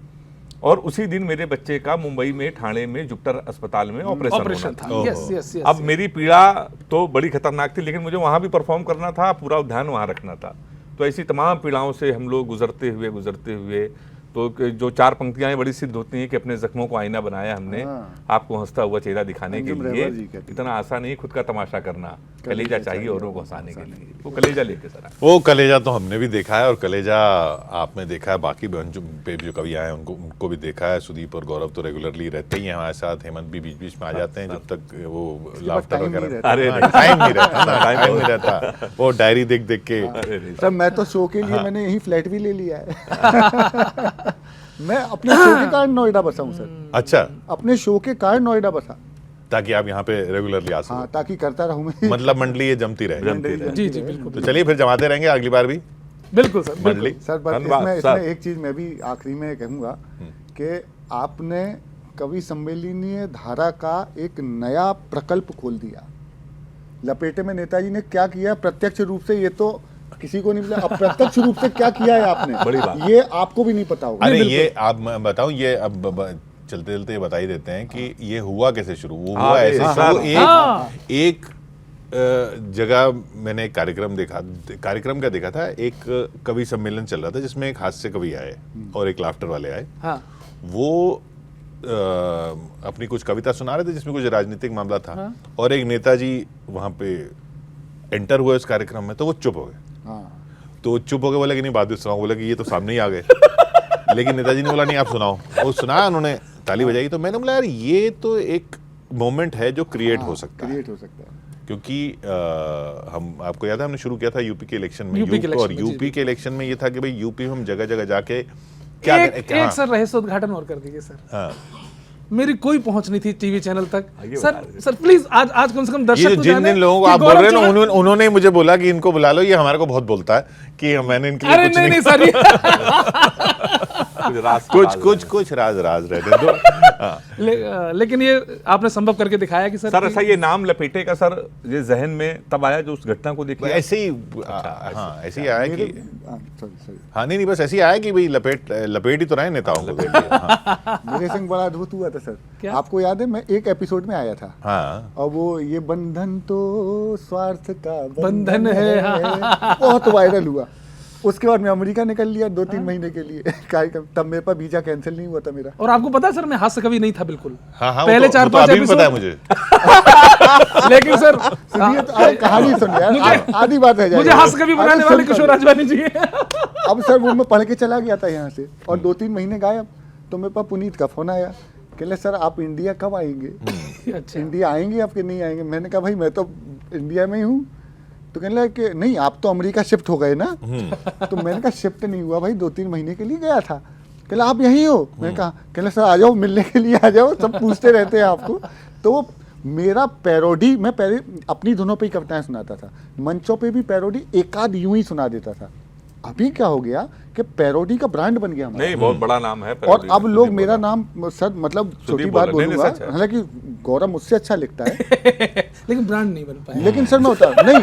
और उसी दिन मेरे बच्चे का मुंबई में, ठाणे में जुपिटर अस्पताल में ऑपरेशन ऑपरेशन होना था। Yes yes yes. अब मेरी पीड़ा तो बड़ी खतरनाक थी, लेकिन मुझे वहां भी परफॉर्म करना था, पूरा ध्यान वहां रखना था। तो ऐसी तमाम पीड़ाओं से हम लोग गुजरते हुए तो जो 4 पंक्तियां हैं बड़ी सिद्ध होती हैं कि अपने जख्मों को आईना बनाया हमने, आपको हंसता हुआ चेहरा दिखाने के अंजुम लिए। रहबर जी कहते हैं। इतना आसान नहीं खुद का तमाशा करना, कलेजा चाहिए औरों को हंसाने के लिए। वो कलेजा लेके सर आए। वो कलेजा तो हमने भी देखा है, और कलेजा आपने देखा है, बाकी पे जो कवि आए उनको भी देखा है। सुदीप और गौरव तो रेगुलरली रहते ही हैं हमारे साथ, हेमंत भी बीच बीच में आ जाते हैं जब तक वो लाफ्टर टाइम नहीं वगैरह। रहता। अरे हाँ, टाइम नहीं रहता ना, टाइम नहीं रहता, वो डायरी देख देख के। अरे नहीं। सर मैं तो शो के लिए मैंने यही फ्लैट भी ले लिया है। मैं अपने शो के कारण नोएडा बसा हूँ सर, अच्छा, अपने शो के कारण नोएडा बसा। ताकि आप यहाँ पे रेगुलरली आ हाँ, सको, ताकि करता रहूँ मैं। मतलब मंडली ये जमती रहे। जी जी बिल्कुल तो चलिए फिर जमाते रहेंगे अगली बार भी बिल्कुल सर, बिल्कुल। मंडली। सर बस धन्यवाद, इसमें सर। इसमें एक चीज मैं भी आखिरी में कहूँगा कि आपने कवि सम्मेलनीय धारा का एक नया प्रकल्प खोल दिया। लपेटे में नेताजी ने क्या किया प्रत्यक्ष रूप से, ये तो किसी को नहीं मिला, अप्रत्यक्ष रूप से क्या किया है आपने, बड़ी बात। ये आपको भी नहीं पता होगा। अरे ये आप मैं बताऊं, ये अब चलते चलते ये बता ही देते हैं कि ये हुआ कैसे शुरू। वो हाँ, हुआ ऐसे हाँ, शुरू, हाँ। एक जगह मैंने एक कार्यक्रम का देखा था, एक कवि सम्मेलन चल रहा था जिसमें एक हास्य कवि आए और एक लाफ्टर वाले आए। हाँ वो अपनी कुछ कविता सुना रहे थे जिसमें कुछ राजनीतिक मामला था, और एक नेताजी वहां पे एंटर हुए उस कार्यक्रम में, तो वो चुप हो गए। हाँ तो चुप हो गए, बोला कि नहीं बात सुनाओ, बोला कि ये तो सामने ही आ गए। लेकिन नेताजी ने बोला नहीं आप सुनाओ, वो सुनाया, उन्होंने ताली बजाई। तो मैंने बोला यार ये तो एक मोमेंट है जो क्रिएट हो सकता है, क्रिएट हो सकता है। क्योंकि हम आपको याद है हमने शुरू किया था यूपी के इलेक्शन में, यूपी के और इलेक्शन में, यूपी के इलेक्शन में ये था कि भाई यूपी में हम जगह जगह जाके एक हाँ, सर रहस्योद्घाटन और कर दीजिए सर। हाँ। मेरी कोई पहुंच नहीं थी टीवी चैनल तक। ये सर प्लीज आज कम से कम दर्शक ये तो जिन जाने जिन लोगों को कि आप बोल गौरव रहे हैं ना, चौहान- उन्होंने ही मुझे बोला कि इनको बुला लो, ये हमारे को बहुत बोलता है कि मैंने इनके लिए अरे कुछ नहीं नहीं, सर कुछ राज राज रहने दो। हाँ। लेकिन ये आपने संभव करके दिखाया कि सर सर ऐसा ये नाम लपेटे का सर ये जहन में तब आया जो उस घटना को देखिए। ऐसे ही हाँ ऐसे ही आया कि सॉरी हाँ नहीं बस ऐसे ही आया कि भाई लपेट ही तो रहे नेताओं को। हाँ। मेरे संग बड़ा अद्भुत हुआ था सर। क्या? आपको याद है मैं एक एपिसोड में आया था, हाँ और वो ये बंधन तो स्वार्थ का बंधन है। बहुत वायरल हुआ। उसके बाद मैं अमेरिका निकल लिया 2-3 महीने के लिए कार्यक्रम, तब मेरे पास वीजा कैंसिल नहीं हुआ था मेरा। और आपको पता है सर मैं हास्य कवि नहीं था बिल्कुल। हाँ हाँ, पहले वो तो 4-5 अभी भी पता है एपिसोड मुझे। लेकिन सर सुनिए तो आप कहानी सुनिए यार, आधी बात रह जाएगी। मुझे हास्य कवि बनाने वाले किशोर राजवानी जी हैं। अब सर वो मैं पढ़ के चला गया था यहाँ से, और 2-3 महीने गायब। तो मेरे पास पुनीत का फोन आया, कहले सर आप इंडिया कब आएंगे? अच्छा इंडिया आएंगे आपके नहीं आएंगे? मैंने कहा भाई मैं तो इंडिया में ही हूँ। तो कहने लगा कि नहीं आप तो अमेरिका शिफ्ट हो गए ना। तो मैंने कहा शिफ्ट नहीं हुआ भाई, 2-3 महीने के लिए गया था। कहला आप यहीं हो? मैंने कहा कहला सर आ जाओ मिलने के लिए आ जाओ, सब पूछते रहते हैं आपको। तो वो मेरा पैरोडी, मैं पहले अपनी धुनों पे ही कविताएं सुनाता था, मंचों पे भी पैरोडी एक आध यूं ही सुना देता था। अभी क्या हो गया कि पैरोडी का ब्रांड बन गया हमारा। नहीं बहुत बड़ा नाम है और अब लोग मेरा नाम सर मतलब छोटी बात बोल रहे हैं, बोलूंगा, सच है। हालांकि गौरव मुझसे अच्छा लिखता है लेकिन ब्रांड नहीं बन पाया। लेकिन सर मैं होता नहीं,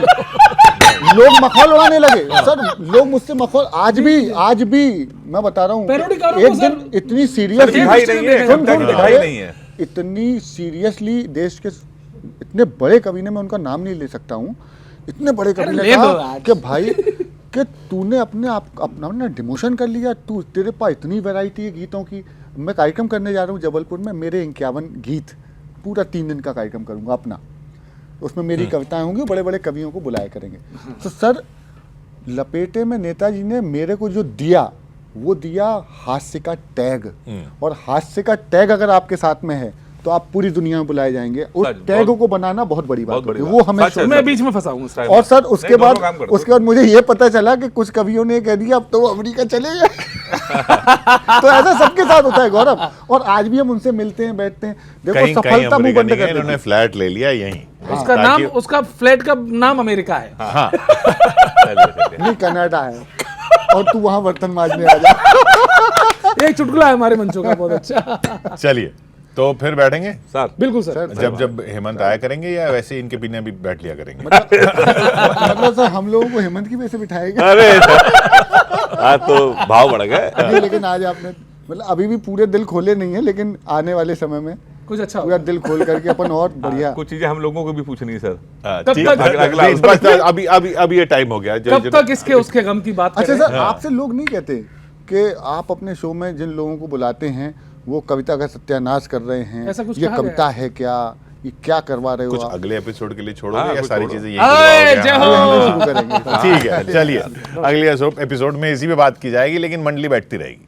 लोग मखौल उड़ाने लगे सर, लोग मुझसे मखौल आज भी मैं बता रहा हूँ पैरोडीकारों एक को सर दिन इतनी सीरियस दिखाई नहीं है, सुन, कविता की दिखाई नहीं है। इतनी सीरियसली देश के इतने बड़े कवि ने, मैं उनका नाम नहीं ले सकता हूँ, इतने बड़े कवि ने ले दो कहा आज। कि भाई कि तूने अपना ना डिमोशन कर लिया, तू तेरे पास इतनी वैरायटी है गीतों की। मैं कार्यक्रम करने जा रहा हूँ जबलपुर में, मेरे 51 गीत, पूरा 3 दिन का कार्यक्रम करूँगा अपना, उसमें मेरी कविताएं होंगी, बड़े बड़े कवियों को बुलाया करेंगे। तो सर लपेटे में नेताजी ने मेरे को जो दिया, वो दिया हास्य का टैग। और हास्य का टैग अगर आपके साथ में है तो आप पूरी दुनिया में बुलाए जाएंगे। उस सच, टैग बहुत- को बनाना बहुत बड़ी बात बहुत बड़ी होती है, बात। वो हमें सच है, मैं बीच में फंसा हूँ सर। और सर उसके नहीं, दोनों काम बाद करते मुझे ये पता चला कि कुछ कवियों ने कह दिया अब तो वो अमेरिका चले गए। तो ऐसा सबके साथ होता है गौरव, और आज भी हम उनसे मिलते हैं, बैठते हैं। देखो कहीं कहीं सफलता मुंह अमेरिका बंद नहीं गए, कर इन्होंने देती। फ्लैट ले लिया यहीं। उसका नाम, उसका फ्लैट का नाम अमेरिका है। हाँ नहीं कनाडा है, और तू वहां बर्तन मांजने आ जा। एक चुटकुला है हमारे मंचों का बहुत अच्छा। चलिए तो फिर बैठेंगे सर बिल्कुल सर। जब हेमंत आया करेंगे, या वैसे इनके बिना भी बैठ लिया करेंगे? मतलब सर हम लोगों को हेमंत की वजह से बिठाएगा। अरे आज तो भाव बढ़ गए। नहीं, लेकिन आज आपने मतलब अभी भी पूरे दिल खोले नहीं है, लेकिन आने वाले समय में कुछ अच्छा पूरा होगा। दिल खोल करके अपन और बढ़िया। कुछ चीजें हम लोगों को भी पूछनी है सर। कब ठीक, तक- अगला इस बात का अभी ये टाइम हो गया। कब तक इसके उसके गम की बात अच्छा करें? सर आपसे लोग नहीं कहते कि आप अपने शो में जिन लोगों को बुलाते हैं वो कविता का सत्यानाश कर रहे हैं, ऐसा कुछ ये कहा कविता है क्या, ये क्या करवा रहे हो कुछ आप? अगले एपिसोड के लिए छोड़ोगे हाँ, या कुछ सारी छोड़ो। चीजें अरे, यही जय हो। हम लोग शुरू करेंगे। ठीक है चलिए, अगले एपिसोड में इसी पे बात की जाएगी, लेकिन मंडली बैठती रहेगी।